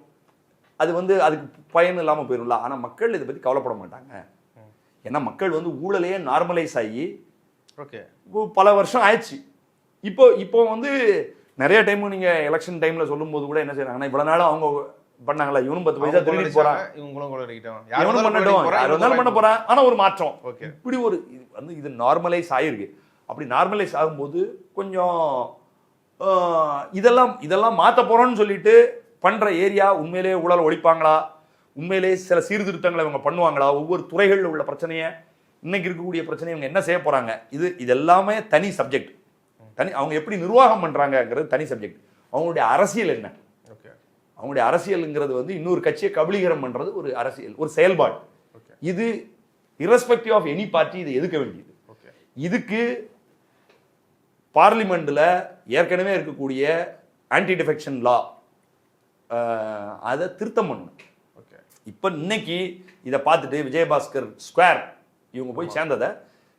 அது வந்து அதுக்கு பயன் இல்லாம போயிரும்ல. ஆனா மக்கள் இதை பத்தி கவலைப்பட மாட்டாங்க. ஏன்னா மக்கள் வந்து ஊழலையே நார்மலைஸ் ஆகி ஓகே. இப்போ பல வருஷம் ஆயிடுச்சு. இப்போ வந்து நிறைய டைம் நீங்க எலெக்ஷன் டைம்ல சொல்லும்போது கூட என்ன செய்யறாங்கன்னா, இவ்வளவு நாள் அவங்க பண்ணாங்களா, இவனும் 10 பைசா திருடி போறான், இவங்களும் கூட அடிக்கிட்டோம், இவனும் பண்ணட்டும், யார் வந்தாலும் பண்ண போறான். ஆனா ஒரு மாற்றம், ஓகே, இப்படி ஒரு வந்து இது நார்மலைஸ் ஆயிருக்கு. அப்படி நார்மலைஸ் ஆகும்போது கொஞ்சம் இதெல்லாம் மாற்ற போறோம்னு சொல்லிட்டு பண்ற ஏரியா உண்மையிலேயே ஊழல் ஒழிப்பாங்களா, உண்மையிலேயே சில சீர்திருத்தங்களை இவங்க பண்ணுவாங்களா, ஒவ்வொரு துறைகளில் உள்ள பிரச்சனையை, இன்னைக்கு இருக்கக்கூடிய பிரச்சனையை இவங்க என்ன செய்ய போறாங்க, இது எல்லாமே தனி சப்ஜெக்ட். அவங்க எப்படி நிர்வாகம் பண்றாங்கிறது தனி சப்ஜெக்ட். அவங்களுடைய அரசியல் என்ன, அவங்களுடைய அரசியல்ங்கிறது வந்து இன்னொரு கட்சியை கபலீகரம் பண்றது ஒரு அரசியல், ஒரு செயல்பாடு. இது இரஸ்பெக்டிவ் ஆஃப் எனி பார்ட்டி இதை எதுக்க வேண்டியது. இதுக்கு பார்லிமெண்ட்ல ஏற்கனவே இருக்கக்கூடிய ஆன்டி டிஃபெக்ஷன் லா அதை திருத்தம் பண்ணணும். இப்ப இன்னைக்கு இதை பார்த்துட்டு விஜயபாஸ்கர் ஸ்கொயர் இவங்க போய் சேர்ந்ததை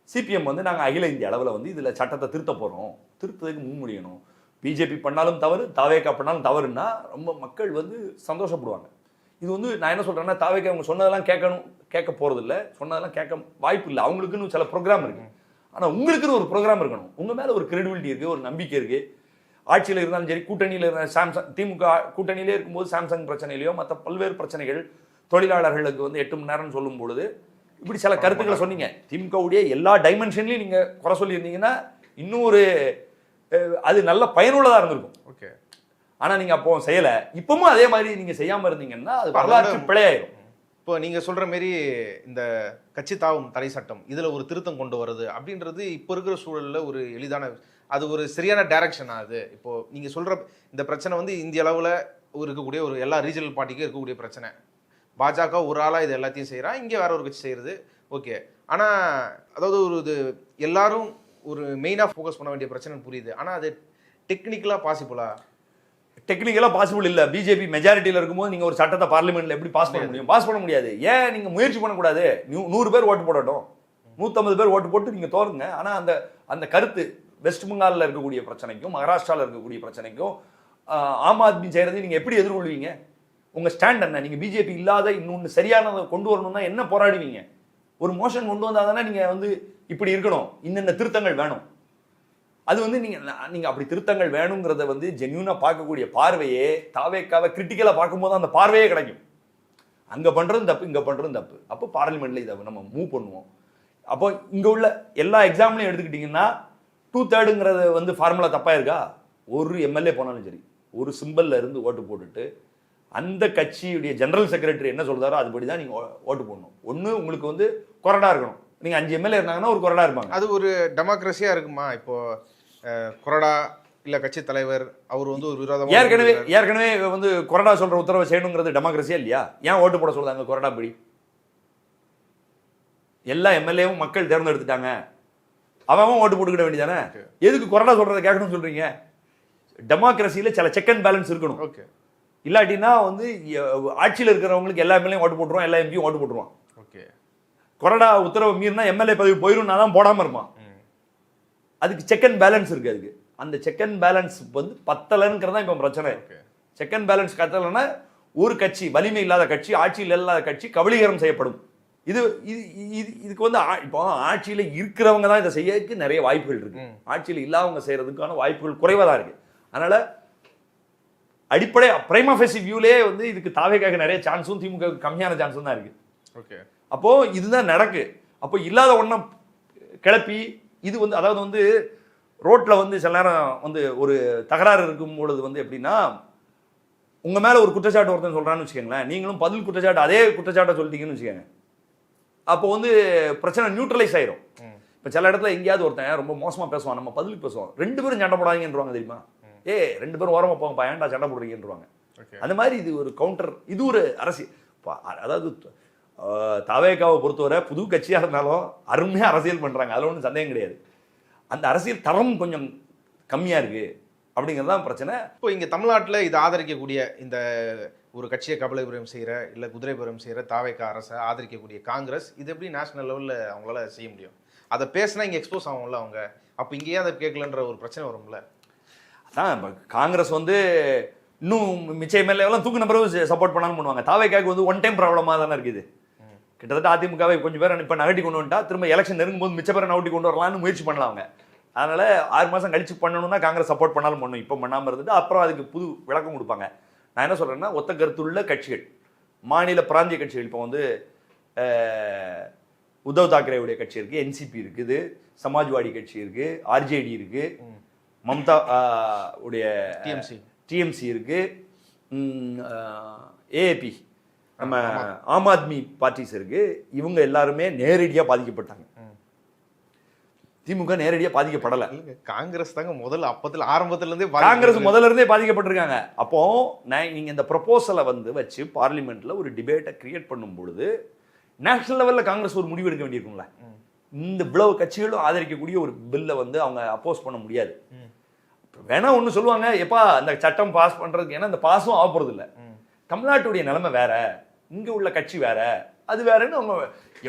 சிபிஎம் வந்து நாங்கள் அகில இந்திய அளவில் வந்து இதில் சட்டத்தை திருத்த போகிறோம், திருத்தத்துக்கு முன்மொழியணும். பிஜேபி பண்ணாலும் தவறு, தாவேகா பண்ணாலும் தவறுன்னா ரொம்ப மக்கள் வந்து சந்தோஷப்படுவாங்க. இது வந்து நான் என்ன சொல்கிறேன்னா, தாவேகா அவங்க சொன்னதெல்லாம் கேட்க போகிறதில்ல, சொன்னதெல்லாம் கேட்க வாய்ப்பு இல்லை. அவங்களுக்குன்னு சில ப்ரோக்ராம் இருக்குது. ஆனால் உங்களுக்குன்னு ஒரு ப்ரோக்ராம் இருக்கணும். உங்கள் மேலே ஒரு கிரெடிபிலிட்டி இருக்குது, ஒரு நம்பிக்கை இருக்குது. ஆட்சியில் இருந்தாலும் சரி, கூட்டணியில் இருந்தால் சாம்சங், திமுக கூட்டணியிலே இருக்கும்போது சாம்சங் பிரச்சனையிலையோ மற்ற பல்வேறு பிரச்சனைகள், தொழிலாளர்களுக்கு வந்து 8 மணி நேரம்னு சொல்லும்பொழுது இப்படி சில கருத்துக்களை சொன்னீங்க. திமுகவுடைய எல்லா டைமென்ஷன்லையும் நீங்கள் குறை சொல்லியிருந்தீங்கன்னா இன்னும் ஒரு அது நல்ல பயனுள்ளதாக இருந்திருக்கும். ஓகே. ஆனால் நீங்கள் அப்போ செய்யலை. இப்பவும் அதே மாதிரி நீங்கள் செய்யாமல் இருந்தீங்கன்னா அது வரலாற்று பிழையாயிரும். இப்போ நீங்கள் சொல்கிற மாரி இந்த கட்சி தாவும் தடை சட்டம் இதில் ஒரு திருத்தம் கொண்டு வருது அப்படின்றது இப்போ இருக்கிற சூழலில் ஒரு எளிதான, அது ஒரு சரியான டைரக்ஷனா? அது இப்போது நீங்கள் சொல்கிற இந்த பிரச்சனை வந்து இந்திய அளவில் இருக்கக்கூடிய ஒரு எல்லா ரீஜனல் பார்ட்டிக்கும் இருக்கக்கூடிய பிரச்சனை. பாஜக ஒரு ஆளாக இது எல்லாத்தையும் செய்கிறான், இங்கே வேற ஒரு கட்சி செய்கிறது, ஓகே. ஆனால் அதாவது ஒரு இது எல்லாரும் ஒரு மெயினாக ஃபோக்கஸ் பண்ண வேண்டிய பிரச்சனைன்னு புரியுது. ஆனால் அது டெக்னிக்கலாக பாசிபிளா? டெக்னிக்கலாக பாசிபிள் இல்லை. பிஜேபி மெஜாரிட்டியில் இருக்கும்போது நீங்கள் ஒரு சட்டத்தை பார்லிமெண்ட்டில் எப்படி பாஸ் பண்ண முடியும்? பாஸ் பண்ண முடியாது. ஏன் நீங்கள் முயற்சி பண்ணக்கூடாது? 100 பேர் ஓட்டு போடட்டும், 150 பேர் ஓட்டு போட்டு நீங்கள் தோறுங்க. ஆனால் அந்த கருத்து வெஸ்ட் பெங்காலில் இருக்கக்கூடிய பிரச்சனைக்கும் மகாராஷ்டிராவில் இருக்கக்கூடிய பிரச்சனைக்கும் ஆம் ஆத்மி செய்கிறதையும் நீங்கள் எப்படி எதிர்கொள்வீங்க? உங்கள் ஸ்டாண்ட் என்ன? நீங்கள் பிஜேபி இல்லாத இன்னொன்று சரியானதை கொண்டு வரணும்னா என்ன போராடுவீங்க? ஒரு மோஷன் கொண்டு வந்தால் தானே நீங்கள் வந்து இப்படி இருக்கணும், இன்னென்ன திருத்தங்கள் வேணும். அது வந்து நீங்கள் அப்படி திருத்தங்கள் வேணுங்கிறத வந்து ஜென்யூனாக பார்க்கக்கூடிய பார்வையே, தாவேக்காவை கிரிட்டிக்கலாக பார்க்கும்போது அந்த பார்வையே கிடைக்கும். அங்கே பண்ணுறதும் தப்பு, இங்கே பண்ணுறதும் தப்பு. அப்போ பார்லிமெண்ட்டில் இதை நம்ம மூவ் பண்ணுவோம். அப்போ இங்கே உள்ள எல்லா எக்ஸாம்லையும் எடுத்துக்கிட்டிங்கன்னா 2/3 வந்து ஃபார்முலா தப்பாக இருக்கா? ஒரு எம்எல்ஏ போனாலும் சரி, ஒரு சிம்பிளில் இருந்து ஓட்டு போட்டுட்டு அந்த கட்சியுடைய ஜெனரல் செக்ரட்டரி என்ன சொல்றாரோ அதுபடி தான் நீங்கள் ஓட்டு போடணும். ஒன்று உங்களுக்கு வந்து கொறடா இருக்கணும். நீங்கள் 5 எம்எல்ஏ இருந்தாங்கன்னா ஒரு கொறடா இருப்பாங்க. அது ஒரு டெமோக்ரஸியாக இருக்குமா? இப்போ கொறடா இல்லை கட்சி தலைவர் அவர் வந்து ஒரு விரோதமாக ஏற்கனவே வந்து கொறடா சொல்கிற உத்தரவை செய்யணுங்கிறது டெமோக்ரஸியா இல்லையா? ஏன் ஓட்டு போட சொல்றாங்க கொறடா படி? எல்லா எம்எல்ஏவும் மக்கள் தேர்ந்தெடுத்துட்டாங்க, அவன் ஓட்டு போட்டுக்கிட வேண்டியதானே? எதுக்கு கொறடா சொல்றதை கேட்கணும்னு சொல்றீங்க? டெமோக்ரஸியில் சில செக் அண்ட் பேலன்ஸ் இருக்கணும். ஓகே. இல்லாட்டினா வந்து ஆட்சியில் இருக்கிறவங்களுக்கு எல்லா எம்எல்ஏயும் ஓட்டு போட்டுருவான், எல்லா எம்பியும் ஓட்டு போட்டுருவான். ஓகே. கொறடா உத்தரவு மீறினா எம்எல்ஏ பதவி போயிடும், தான் போடாமல் இருப்பான். அதுக்கு செக் அண்ட் பேலன்ஸ் இருக்கு. அதுக்கு அந்த செக் அண்ட் பேலன்ஸ் வந்து பத்தலைங்கிறதா இப்போ பிரச்சனை. செக் அண்ட் பேலன்ஸ் கத்தலைன்னா ஒரு கட்சி, வலிமை இல்லாத கட்சி, ஆட்சியில் இல்லாத கட்சி கபலீகரம் செய்யப்படும். இதுக்கு வந்து இப்போ ஆட்சியில் இருக்கிறவங்க தான் இதை செய்யறதுக்கு நிறைய வாய்ப்புகள் இருக்கு. ஆட்சியில் இல்லாதவங்க செய்யறதுக்கான வாய்ப்புகள் குறைவாக தான் இருக்கு. அதனால அடிப்படை பிரைமா ஃபேசி வியூலே வந்து இதுக்கு தாவேக்காக நிறைய சான்ஸும் திமுக கம்மியான சான்ஸும் தான் இருக்கு. ஓகே. அப்போ இதுதான் நடக்கு. அப்போ இல்லாத ஒன்றும் கிளப்பி இது வந்து, அதாவது வந்து ரோட்ல வந்து சில நேரம் வந்து ஒரு தகராறு இருக்கும் பொழுது வந்து எப்படின்னா, உங்க மேல ஒரு குற்றச்சாட்டு ஒருத்தன் சொல்றான்னு வச்சுக்கோங்களேன், நீங்களும் பதில் குற்றச்சாட்டு அதே குற்றச்சாட்டை சொல்லிட்டீங்கன்னு வச்சுக்கோங்க, அப்போ வந்து பிரச்சனை நியூட்ரலைஸ் ஆயிரும். இப்போ சில இடத்துல எங்கேயாவது ஒருத்தன் ரொம்ப மோசமா பேசுவான், நம்ம பதிலுக்கு பேசுவோம், 2 பேரும் சண்டை போடாதீங்கன்றாங்க தெரியுமா? 2 பேரும் ஓரமா போங்கப்பா, ஏன்டா சண்டை போடுறீங்கன்றாங்க. அந்த மாதிரி இது ஒரு கவுண்டர், இது ஒரு அரசியல். அதாவது தாவேக்காவை பொறுத்தவரை புது கட்சியாக இருந்தாலும் அருமையாக அரசியல் பண்ணுறாங்க, அதில் ஒன்றும் சந்தேகம் கிடையாது. அந்த அரசியல் தரம் கொஞ்சம் கம்மியாக இருக்குது அப்படிங்கிறது தான் பிரச்சனை. இப்போ இங்கே தமிழ்நாட்டில் இதை ஆதரிக்கக்கூடிய இந்த ஒரு கட்சியை கபலீகரம் செய்கிற இல்லை குதிரைபுரம் செய்கிற தாவேக்கா அரசை ஆதரிக்கக்கூடிய காங்கிரஸ் இது எப்படி நேஷனல் லெவலில் அவங்களால செய்ய முடியும்? அதை பேசினா இங்கே எக்ஸ்போஸ் ஆகும்ல அவங்க, அப்போ இங்கேயே அதை கேட்கலன்ற ஒரு பிரச்சனை வரும்ல. அதான் இப்போ காங்கிரஸ் வந்து இன்னும் மிச்ச எம்எல்ஏவெல்லாம் தூக்கு நம்பரும் சப்போர்ட் பண்ணாலும் பண்ணுவாங்க. தாவேக்காவுக்கு வந்து ஒன் டைம் ப்ராப்ளமாக தானே இருக்குது. கிட்டத்தட்ட அதிமுகவை கொஞ்சம் பேர் இப்போ நகட்டி கொண்டு வந்துட்டா திரும்ப எலெக்ஷன் நெருங்கும்போது மிச்ச பேரை நகட்டி கொண்டு வரலாம்னு முயற்சி பண்ணலாம் அவங்க. அதனால 6 மாதம் கழிச்சு பண்ணணும்னா காங்கிரஸ் சப்போர்ட் பண்ணாலும் பண்ணும், இப்போ பண்ணாமல் இருந்துட்டு அப்புறம் அதுக்கு புது விளக்கம் கொடுப்பாங்க. நான் என்ன சொல்கிறேன்னா, ஒத்த கருத்துள்ள கட்சிகள், மாநில பிராந்திய கட்சிகள், இப்போ வந்து உத்தவ் தாக்கரேவுடைய கட்சி இருக்குது, என்சிபி இருக்குது, சமாஜ்வாடி கட்சி இருக்குது, ஆர்ஜேடி இருக்குது, மம்தா உடைய டிஎம்சி இருக்குது, ஏஏபி நம்ம ஆம் ஆத்மி பார்ட்டிஸ் இருக்கு. இவங்க எல்லாருமே நேரடியாக பாதிக்கப்பட்டாங்க. திமுக நேரடியாக பாதிக்கப்படலை. காங்கிரஸ் தாங்க முதல்ல ஆரம்பத்துல இருந்தே காங்கிரஸ் முதல்ல இருந்தே பாதிக்கப்பட்டிருக்காங்க. அப்போ நீங்க இந்த ப்ரொபோசலை வந்து வச்சு பார்லிமெண்ட்ல ஒரு டிபேட்டை கிரியேட் பண்ணும் பொழுது நேஷனல் லெவல்ல காங்கிரஸ் ஒரு முடிவு எடுக்க வேண்டியிருக்கும்ல. இந்த இவ்வளவு கட்சிகளும் ஆதரிக்கக்கூடிய ஒரு பில்லை வந்து அவங்க அப்போஸ் பண்ண முடியாது. வேணா ஒன்று சொல்லுவாங்க, எப்பா அந்த சட்டம் பாஸ் பண்றதுக்கு, ஏன்னா இந்த பாஸும் ஆக போறது இல்லை. தமிழ்நாட்டுடைய நிலைமை வேற, இங்க உள்ள கட்சி வேற, அது வேறன்னு அவங்க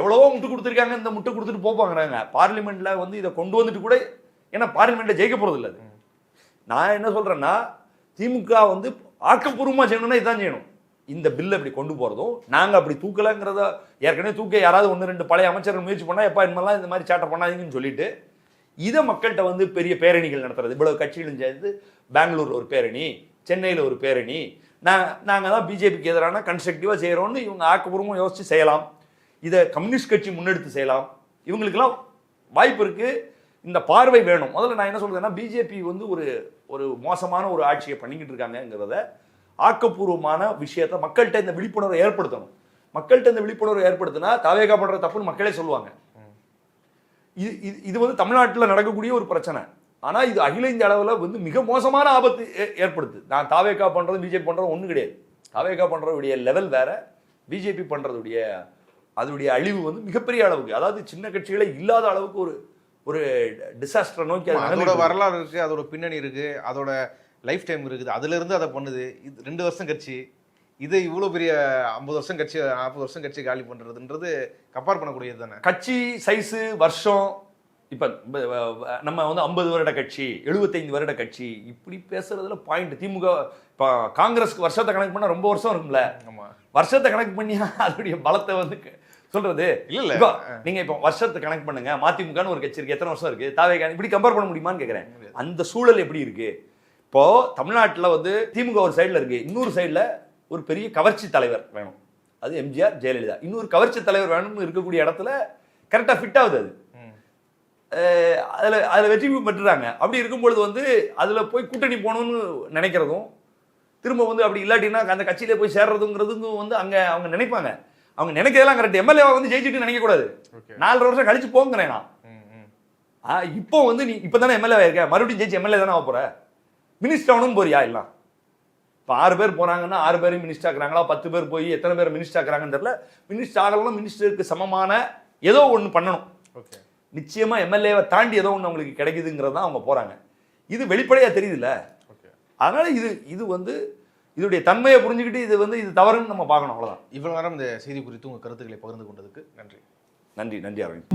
எவ்வளவோ முட்டு கொடுத்துருக்காங்க. இந்த முட்டை கொடுத்துட்டு போப்பாங்கிறாங்க. பார்லிமெண்ட்ல வந்து இதை கொண்டு வந்துட்டு கூட, ஏன்னா பார்லிமெண்ட்ல ஜெயிக்க போறது இல்லை. நான் என்ன சொல்றேன்னா, திமுக வந்து ஆக்கப்பூர்வமா செய்யணும்னா இதான் செய்யணும். இந்த பில்லை இப்படி கொண்டு போறதும், நாங்க அப்படி தூக்கலங்கிறத ஏற்கனவே தூக்க யாராவது 1-2 பழைய அமைச்சர்கள் முயற்சி பண்ணா, எப்பா இனிமேலாம் இந்த மாதிரி சேட்டை பண்ணாதீங்கன்னு சொல்லிட்டு இதை மக்கள்கிட்ட வந்து பெரிய பேரணிகள் நடத்துறது. இவ்வளவு கட்சிகளும் சேர்ந்து பெங்களூர்ல ஒரு பேரணி, சென்னையில் ஒரு பேரணி, நாங்கள் தான் பிஜேபிக்கு எதிரான கன்ஸ்ட்ரக்டிவாக செய்கிறோன்னு இவங்க ஆக்கப்பூர்வமாக யோசித்து செய்யலாம். இதை கம்யூனிஸ்ட் கட்சி முன்னெடுத்து செய்யலாம். இவங்களுக்கெல்லாம் வாய்ப்பு இருக்குது. இந்த பார்வை வேணும். முதல்ல நான் என்ன சொல்கிறேன்னா, பிஜேபி வந்து ஒரு மோசமான ஒரு ஆட்சியை பண்ணிக்கிட்டு இருக்காங்கிறத ஆக்கப்பூர்வமான விஷயத்தை மக்கள்கிட்ட இந்த விழிப்புணர்வை ஏற்படுத்தணும். மக்கள்கிட்ட இந்த விழிப்புணர்வை ஏற்படுத்தினா தாவேகா பண்ணுற தப்புன்னு மக்களே சொல்லுவாங்க. இது வந்து தமிழ்நாட்டில் நடக்கக்கூடிய ஒரு பிரச்சனை. ஆனால் இது அகில இந்திய அளவில் வந்து மிக மோசமான ஆபத்து ஏற்படுத்து. நான் தாவேகா பண்ணுறது பிஜேபி பண்ணுறது ஒன்றும் கிடையாது. தாவேகா பண்ணுறதுடைய லெவல் வேற, பிஜேபி பண்ணுறதுடைய அதனுடைய அழிவு வந்து மிகப்பெரிய அளவுக்கு, அதாவது சின்ன கட்சிகளே இல்லாத அளவுக்கு ஒரு டிசாஸ்டரை நோக்கி அதோட வரலாறு இருக்குது, அதோட பின்னணி இருக்குது, அதோட லைஃப் டைம் இருக்குது. அதுலேருந்து அதை பண்ணுது. இது 2 வருஷம் கட்சி, இது இவ்வளோ பெரிய 50 வருஷம் கட்சி 40 வருஷம் கட்சி காலி பண்ணுறதுன்றது கம்பேர் பண்ணக்கூடியது தானே. கட்சி சைஸு வருஷம், இப்போ நம்ம வந்து 50 வருட கட்சி, 75 வருட கட்சி, இப்படி பேசுறதுல பாயிண்ட். திமுக இப்போ காங்கிரஸ்க்கு வருஷத்தை கணக்கு பண்ணால் ரொம்ப வருஷம் இருக்கும்ல. வருஷத்தை கணக்கு பண்ணி அதோடைய பலத்தை வந்து சொல்றது இல்லை. இப்போ நீங்க இப்போ வருஷத்தை கணக்கு பண்ணுங்க. மதிமுகன்னு ஒரு கட்சி இருக்கு, எத்தனை வருஷம் இருக்கு? தாவேகா இப்படி கம்பேர் பண்ண முடியுமான்னு கேட்குறேன். அந்த சூழல் எப்படி இருக்கு? இப்போ தமிழ்நாட்டில் வந்து திமுக ஒரு சைடில் இருக்கு, இன்னொரு சைடில் ஒரு பெரிய கவர்ச்சி தலைவர் வேணும், அது எம்ஜிஆர் ஜெயலலிதா. இன்னொரு கவர்ச்சி தலைவர் வேணும்னு இருக்கக்கூடிய இடத்துல கரெக்டாக ஃபிட் ஆகுது. அது அதில் வெற்றி பெற்றுறாங்க. அப்படி இருக்கும்பொழுது வந்து அதில் போய் கூட்டணி போகணும்னு நினைக்கிறதும், திரும்ப வந்து அப்படி இல்லாட்டினா அந்த கட்சியிலே போய் சேர்றதுங்கிறதும் வந்து அங்கே அவங்க நினைப்பாங்க. அவங்க நினைக்கிறதெல்லாம் கரெக்ட். எம்எல்ஏவை வந்து ஜெயிச்சுட்டு நினைக்கக்கூடாது. 4 வருஷம் கழிச்சு போங்கிறேன் நான். இப்போ வந்து நீ இப்போ தானே எம்எல்ஏ இருக்க, மறுபடியும் ஜெயிச்சு எம்எல்ஏ தானே ஆக போற? மினிஸ்டர் ஆகணும் போறியா? இல்லை. இப்போ 6 பேர் போறாங்கன்னா 6 பேரும் மினிஸ்டர் ஆக்குறாங்களா? 10 பேர் போய் எத்தனை பேர் மினிஸ்டர் ஆக்குறாங்கன்னு தெரியல. மினிஸ்டர் ஆகலாம், மினிஸ்டருக்கு சமமான ஏதோ ஒன்று பண்ணணும். நிச்சயமா எம்எல்ஏவை தாண்டி ஏதோ ஒன்று அவங்களுக்கு கிடைக்குதுங்கிறது தான் அவங்க போறாங்க. இது வெளிப்படையா தெரியுதுல்ல. அதனால இது வந்து இதோடைய தன்மையை புரிஞ்சுக்கிட்டு இது தவறுன்னு நம்ம பார்க்கணும். அவ்வளவுதான். இவ்வளவு நேரம் இந்த செய்தி குறித்து உங்க கருத்துக்களை பகிர்ந்து கொண்டதுக்கு நன்றி. நன்றி அரவிந்த்.